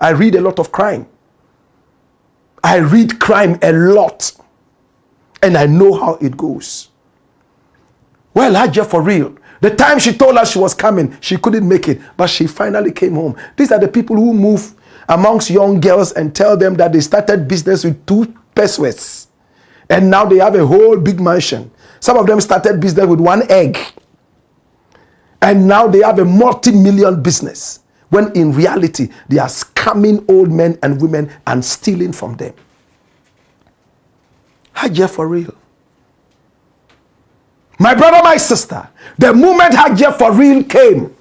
I read a lot of crime. I read crime a lot. And I know how it goes. Well, Hajia for real. The time she told us she was coming, she couldn't make it. But she finally came home. These are the people who move amongst young girls and tell them that they started business with 2 pesos. And now they have a whole big mansion. Some of them started business with 1 egg. And now they have a multi-million business. When in reality, they are scamming old men and women and stealing from them. Hajia for real. My brother, my sister, the moment Hajia for real came,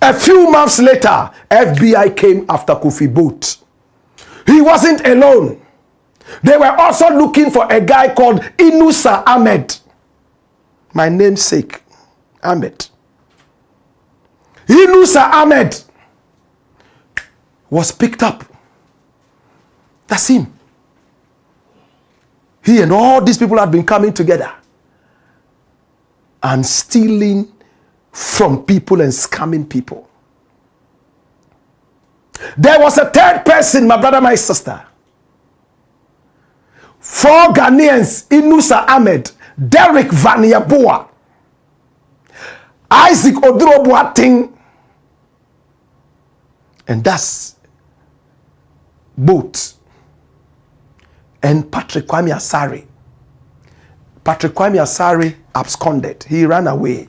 a few months later, FBI came after Kofi Boat. He wasn't alone. They were also looking for a guy called Inusa Ahmed. My namesake, Ahmed. Inusa Ahmed was picked up. That's him. He and all these people had been coming together and stealing from people and scamming people. There was a third person, my brother, my sister. 4 Ghanaians, Inusa Ahmed, Derek Vaniaboa, Isaac Oduro Boateng, and that's Boat, and Patrick Kwame Asare. Patrick Kwame Asare absconded. He ran away.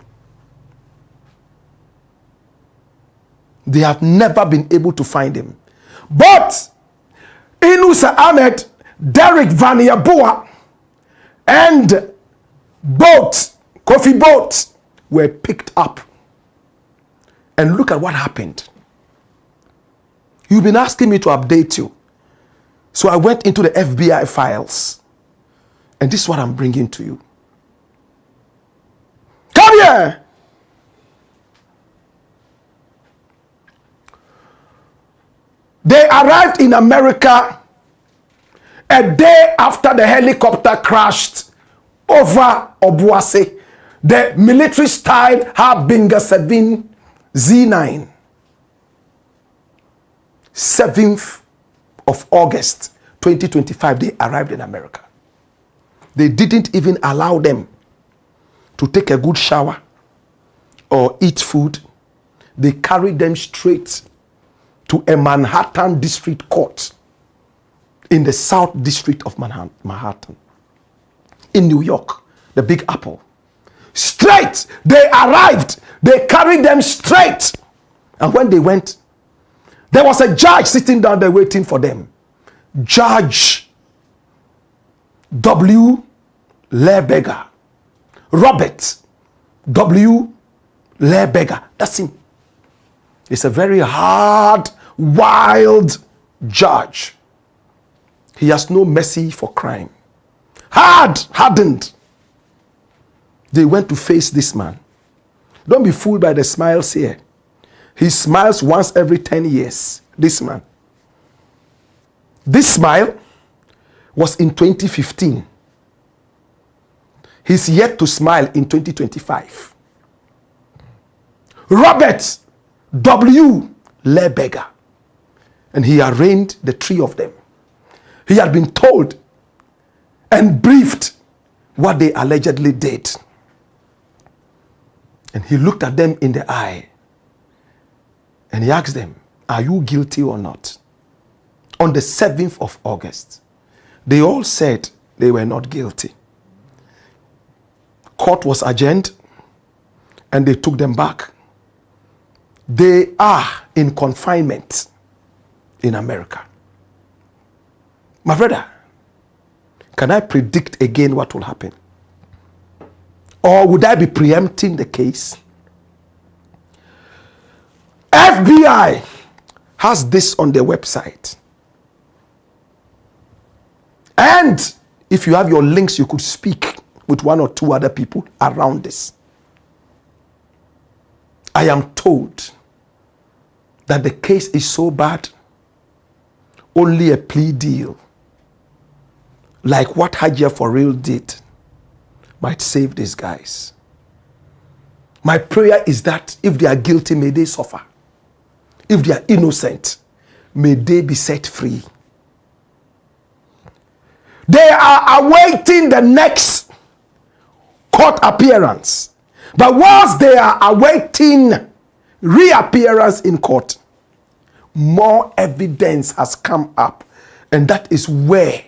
They have never been able to find him. But Inusa Ahmed, Derek Vaniabua, and Kofi Boat were picked up. And look at what happened. You've been asking me to update you. So I went into the FBI files. And this is what I'm bringing to you. Come here! They arrived in America a day after the helicopter crashed over Obuasi, the military-style Harbinger 7 Z9. 7th of August 2025, they arrived in America. They didn't even allow them to take a good shower or eat food. They carried them straight to a Manhattan District Court in the South District of Manhattan, in New York, the Big Apple. Straight, they arrived. They carried them straight. And when they went, there was a judge sitting down there waiting for them. Judge W. Lebega. Robert W. Lebega. That's him. He's a very hard, wild judge. He has no mercy for crime. Hardened. They went to face this man. Don't be fooled by the smiles here. He smiles once every 10 years. This man. This smile was in 2015. He's yet to smile in 2025. Robert W. Lebega. And he arraigned the three of them. He had been told and briefed what they allegedly did. And he looked at them in the eye and he asked them, are you guilty or not? On the 7th of August, they all said they were not guilty. Court was adjourned and they took them back. They are in confinement in America. My brother, can I predict again what will happen? Or would I be preempting the case? FBI has this on their website. And if you have your links, you could speak with one or two other people around this. I am told that the case is so bad, only a plea deal, like what Hajia for real did, might save these guys. My prayer is that if they are guilty, may they suffer. If they are innocent, may they be set free. They are awaiting the next court appearance. But whilst they are awaiting reappearance in court, more evidence has come up. And that is where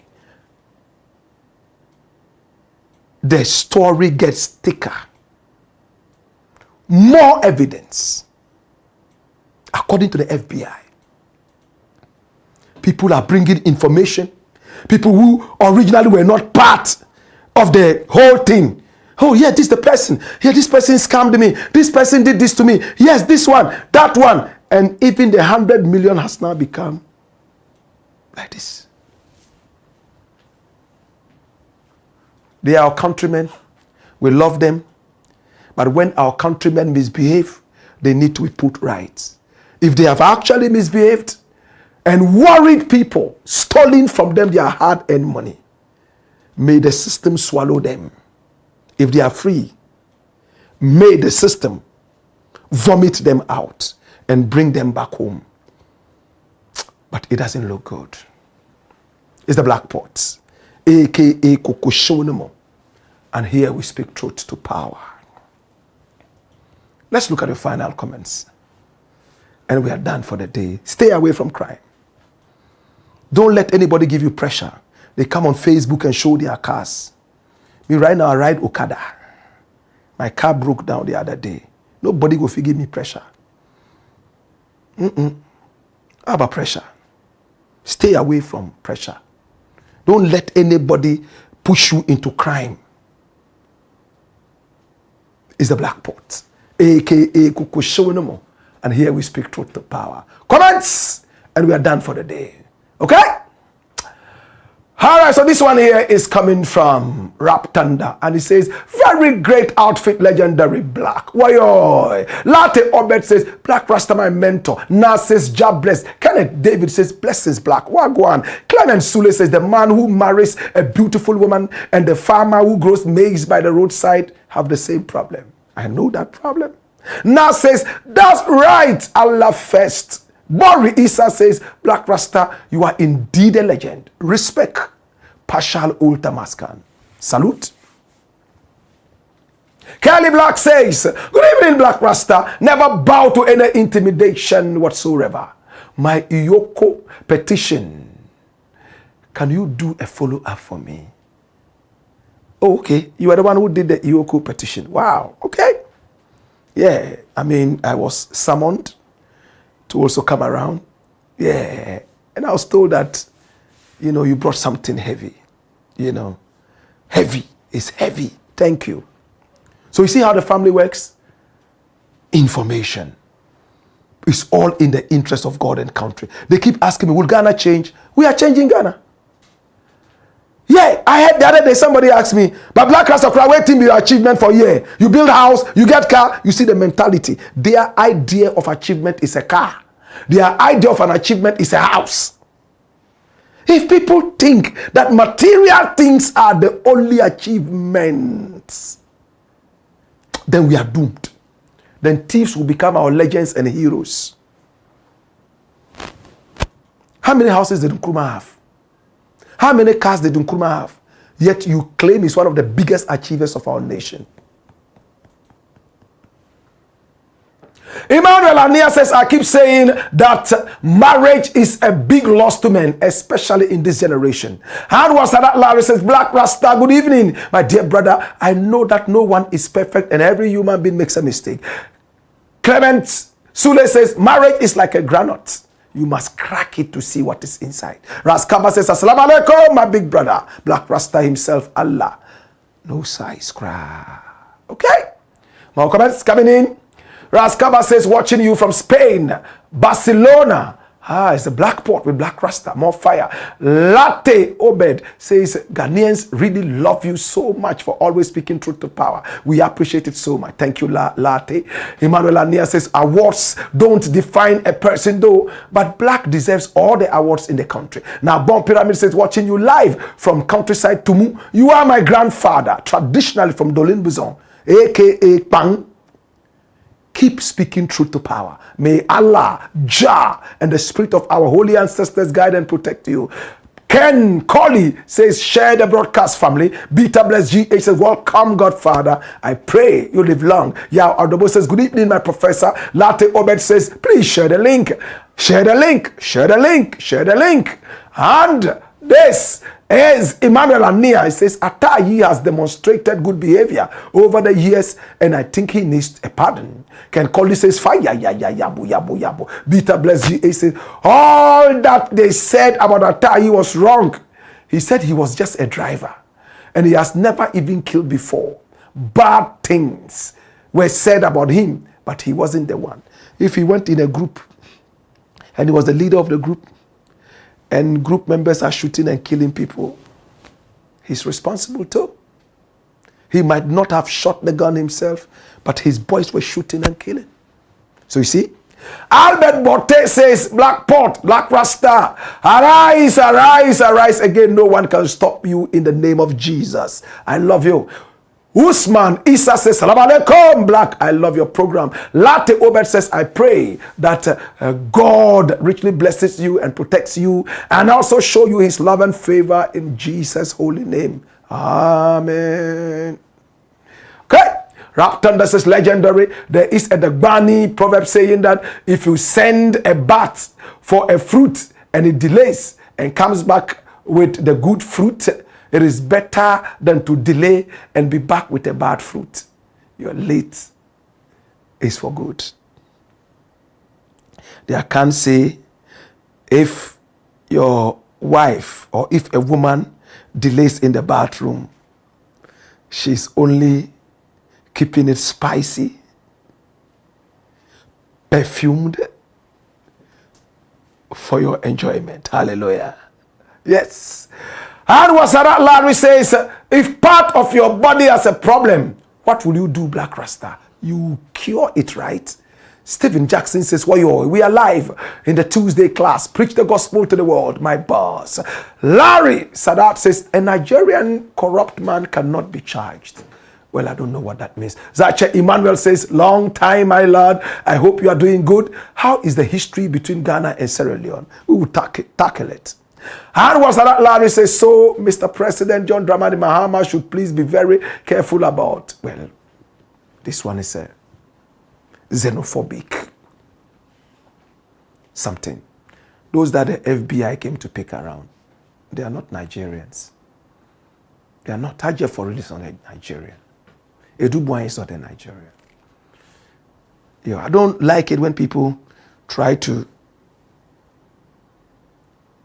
the story gets thicker. More evidence. According to the FBI. People are bringing information. People who originally were not part of the whole thing. Oh, yeah, this is the person. Yeah, this person scammed me. This person did this to me. Yes, this one, that one. And even the 100 million has now become like this. They are our countrymen. We love them. But when our countrymen misbehave, they need to be put right. If they have actually misbehaved and worried people, stolen from them their hard-earned money, may the system swallow them. If they are free, may the system vomit them out and bring them back home. But it doesn't look good. It's the Black Pots, aka Kokoshonemo. And here we speak truth to power. Let's look at the final comments. And we are done for the day. Stay away from crime. Don't let anybody give you pressure. They come on Facebook and show their cars. Me right now, I ride Okada. My car broke down the other day. Nobody will give me pressure. How about pressure? Stay away from pressure. Don't let anybody push you into crime. It's the Blakk Pot, aka Kukushonomo. And here we speak truth to power. Comments, and we are done for the day. Okay? All right, so this one here is coming from Rap Thunder, and it says, very great outfit, legendary Blakk. Why? Latte Obed says, Blakk Rasta, my mentor. Nas says, job bless. Kenneth David says, blessings, Blakk. Wagwan. Clement Sule says, the man who marries a beautiful woman and the farmer who grows maize by the roadside have the same problem. I know that problem. Nas says, that's right, Allah first. Bori Isa says, Blakk Rasta, you are indeed a legend. Respect. Partial Ultamaskan. Salute. Kelly Blakk says, good evening, Blakk Rasta. Never bow to any intimidation whatsoever. My Iyoko petition. Can you do a follow-up for me? Oh, okay. You are the one who did the Iyoko petition. Wow. Okay. Yeah. I mean, I was summoned to also come around. Yeah. And I was told that, you know, you brought something heavy. You know, heavy is heavy. Thank you. So you see how the family works? Information. It's all in the interest of God and country. They keep asking me, will Ghana change? We are changing Ghana. Yeah, I heard the other day somebody asked me, but Blakk Rasta, where team your achievement for a year? You build a house, you get car. You see the mentality. Their idea of achievement is a car. Their idea of an achievement is a house. If people think that material things are the only achievements, then we are doomed. Then thieves will become our legends and heroes. How many houses did Nkrumah have? How many cars did Nkrumah have? Yet you claim he's one of the biggest achievers of our nation. Emmanuel Ania says, I keep saying that marriage is a big loss to men, especially in this generation. And was that Larry says, Blakk Rasta, good evening, my dear brother. I know that no one is perfect and every human being makes a mistake. Clement Sule says, marriage is like a granite. You must crack it to see what is inside. Raskaba says, Assalamu alaikum, my big brother. Blakk Rasta himself, Allah. No size, cry. Okay? More comments coming in. Raskaba says, watching you from Spain, Barcelona. It's the Blakk Pot with Blakk Rasta. More fire. Latte Obed says, Ghanaians really love you so much for always speaking truth to power. We appreciate it so much. Thank you, Latte. Emmanuel Ania says, awards don't define a person though, but Blakk deserves all the awards in the country. Now, Bon Pyramid says, watching you live from countryside Tumu. You are my grandfather, traditionally from Dolin Buzon, aka Pang. Keep speaking truth to power. May Allah, Jah, and the spirit of our holy ancestors guide and protect you. Ken Colley says, share the broadcast, family. Beta Bless GH says, welcome, Godfather. I pray you live long. Yao Ardobo says, good evening, my professor. Latte Obed says, please share the link. Share the link. Share the link. Share the link. And this is Emmanuel Ania. He says, Ataa Ayi has demonstrated good behavior over the years, and I think he needs a pardon. Ken Colley says, fire, yabu. Beta Bless GA says, all that they said about Ataa Ayi was wrong. He said he was just a driver, and he has never even killed before. Bad things were said about him, but he wasn't the one. If he went in a group, and he was the leader of the group, and group members are shooting and killing people, he's responsible too. He might not have shot the gun himself, but his boys were shooting and killing. So you see, Albert Botte says, Blakk Pot, Blakk Rasta, arise, arise, arise again. No one can stop you in the name of Jesus. I love you. Usman Isa says, Salam alaikum, Blakk. I love your program. Latte Obed says, I pray that God richly blesses you and protects you and also show you his love and favor in Jesus' holy name. Amen. Okay. Rap Thunder says, legendary. There is a Dagbani proverb saying that if you send a bat for a fruit and it delays and comes back with the good fruit, it is better than to delay and be back with a bad fruit. Your late is for good. They can say, if your wife or if a woman delays in the bathroom, she's only keeping it spicy, perfumed for your enjoyment. Hallelujah. Yes. And Wasara Larry says, if part of your body has a problem, what will you do, Blakk Rasta? You cure it, right? Stephen Jackson says, we are live in the Tuesday class. Preach the gospel to the world, my boss. Larry Sadat says, a Nigerian corrupt man cannot be charged. Well, I don't know what that means. Zache Emmanuel says, long time, my lord. I hope you are doing good. How is the history between Ghana and Sierra Leone? We will tackle it. And Wasarat Larry says, so Mr. President John Dramani Mahama should please be very careful about, well, this one is a xenophobic something. Those that the FBI came to pick around, they are not Nigerians. They are not. Tajia for is not a Nigerian. Edubwan is not a Nigerian. Yeah, I don't like it when people try to.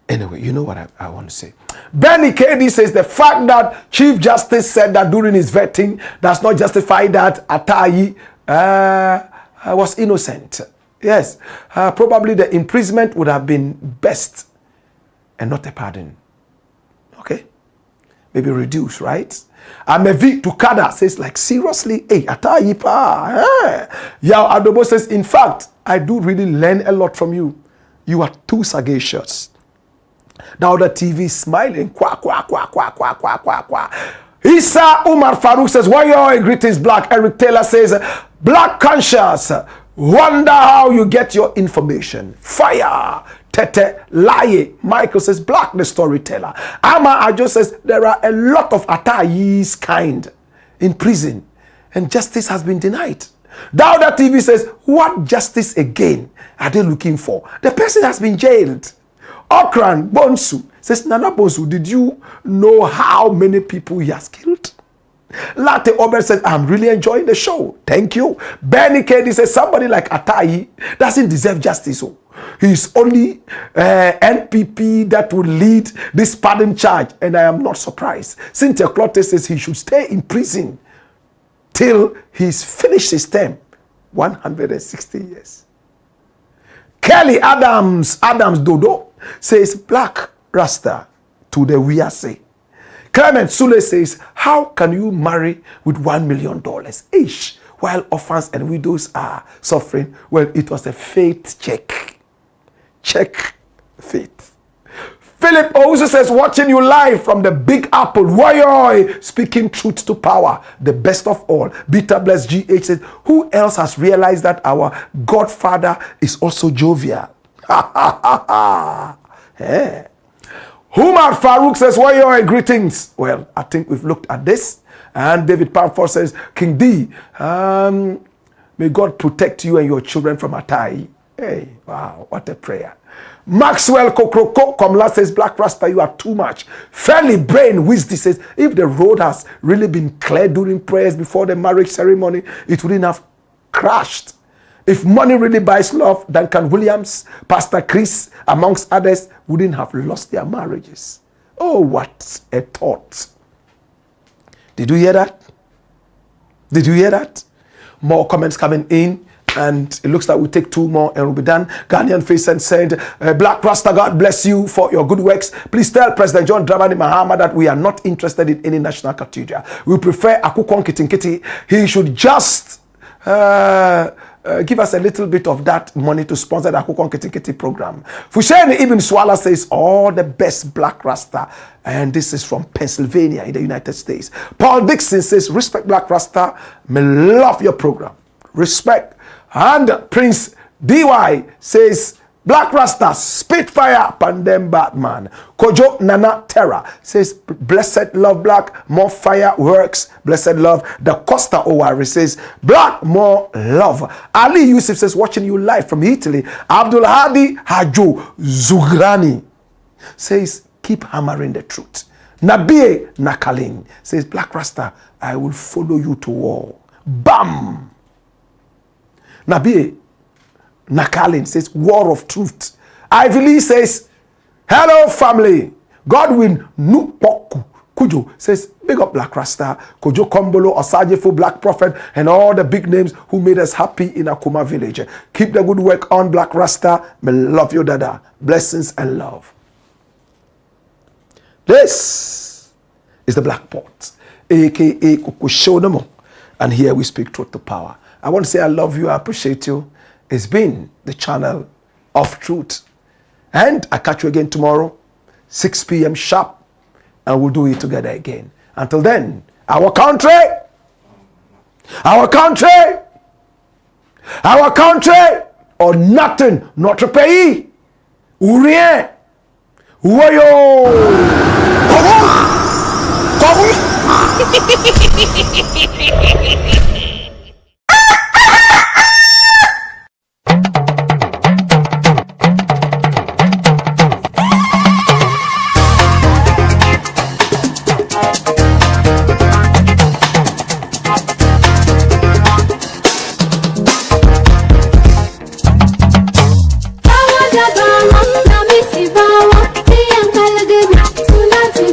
Anyway, you know what I want to say. Benny KD says the fact that Chief Justice said that during his vetting does not justify that Ataa Ayi was innocent. Yes, probably the imprisonment would have been best and not a pardon. Okay, maybe reduce, right? Amevi Tukada says, like, seriously, hey, Ataa Ayi pa. Yao Adobo says, in fact, I do really learn a lot from you. You are too sagacious. Now the TV smiling. Kwa, kwa, kwa, kwa, kwa, kwa, kwa, kwa. Isa Umar Farouk says, why your greetings, Blakk. Eric Taylor says, Blakk conscious. Wonder how you get your information. Fire. Tete Laye. Michael says, Blakk the storyteller. Ama Ajo says, there are a lot of Ataa Ayi's kind in prison and justice has been denied. Dawda TV says, what justice again are they looking for? The person has been jailed. Okran Bonsu says, Nana Bonsu, did you know how many people he has killed? Latte Ober says, I'm really enjoying the show. Thank you. Benny Kedi says, somebody like Ataa Ayi doesn't deserve justice. Oh. He's only NPP that will lead this pardon charge, and I am not surprised. Cynthia Clotte says he should stay in prison till he's finished his term. 160 years. Kelly Adams Dodo says, Blakk Rasta to the Wiase. Clement Sule says, how can you marry with $1 million each while orphans and widows are suffering? Well, it was a faith check. Check faith. Philip also says, watching you live from the Big Apple. Woyoy, speaking truth to power. The best of all. Beta Bless GH says, who else has realized that our Godfather is also jovial? Yeah. Umar Farouk says, Woyoy, greetings. Well, I think we've looked at this. And David Pamford says, King D, may God protect you and your children from Ataa Ayi. Hey, wow, what a prayer. Maxwell Kokroko Komla says, Blakk Rasta, you are too much. Fairly Brain Wisdom says, if the road has really been cleared during prayers before the marriage ceremony, it wouldn't have crashed. If money really buys love, Duncan Williams, Pastor Chris, amongst others, wouldn't have lost their marriages. Oh, what a thought. Did you hear that? Did you hear that? More comments coming in. And it looks like we'll take two more and we'll be done. Ghanaian Face and said, Blakk Rasta, God bless you for your good works. Please tell President John Dramani Mahama that we are not interested in any national cathedral. We prefer Akukon Kitinkiti. He should just give us a little bit of that money to sponsor the Akukon Kitinkiti program. Fusheni Ibn Swala says, all the best, Blakk Rasta. And this is from Pennsylvania in the United States. Paul Dixon says, respect Blakk Rasta. May love your program. Respect. And Prince DY says, Blakk Rasta, Spitfire, Pandem Batman. Kojo Nana Terra says, blessed love, Blakk, more fireworks, blessed love. The Costa Owari says, Blakk, more love. Ali Yusuf says, watching you live from Italy. Abdul Hadi Hajo Zugrani says, keep hammering the truth. Nabie Nakalin says, Blakk Rasta, I will follow you to war. Bam! Nabi, Nakalin says, war of truth. Ivy Lee says, hello family. Godwin Nupoku Kujo says, big up Black Rasta, Kojo Kombolo, Osajefo, Black Prophet, and all the big names who made us happy in Akuma village. Keep the good work on, Black Rasta. Me love you, Dada. Blessings and love. This is the Black Pot, aka Kukushonomo. And here we speak truth to power. I want to say I love you, I appreciate you. It's been the channel of truth. And I catch you again tomorrow, 6 p.m. sharp, and we'll do it together again. Until then, our country, or nothing, notre pays, ou rien, voyons. Bawa, na misi bawa, tiang kalagena, sunat si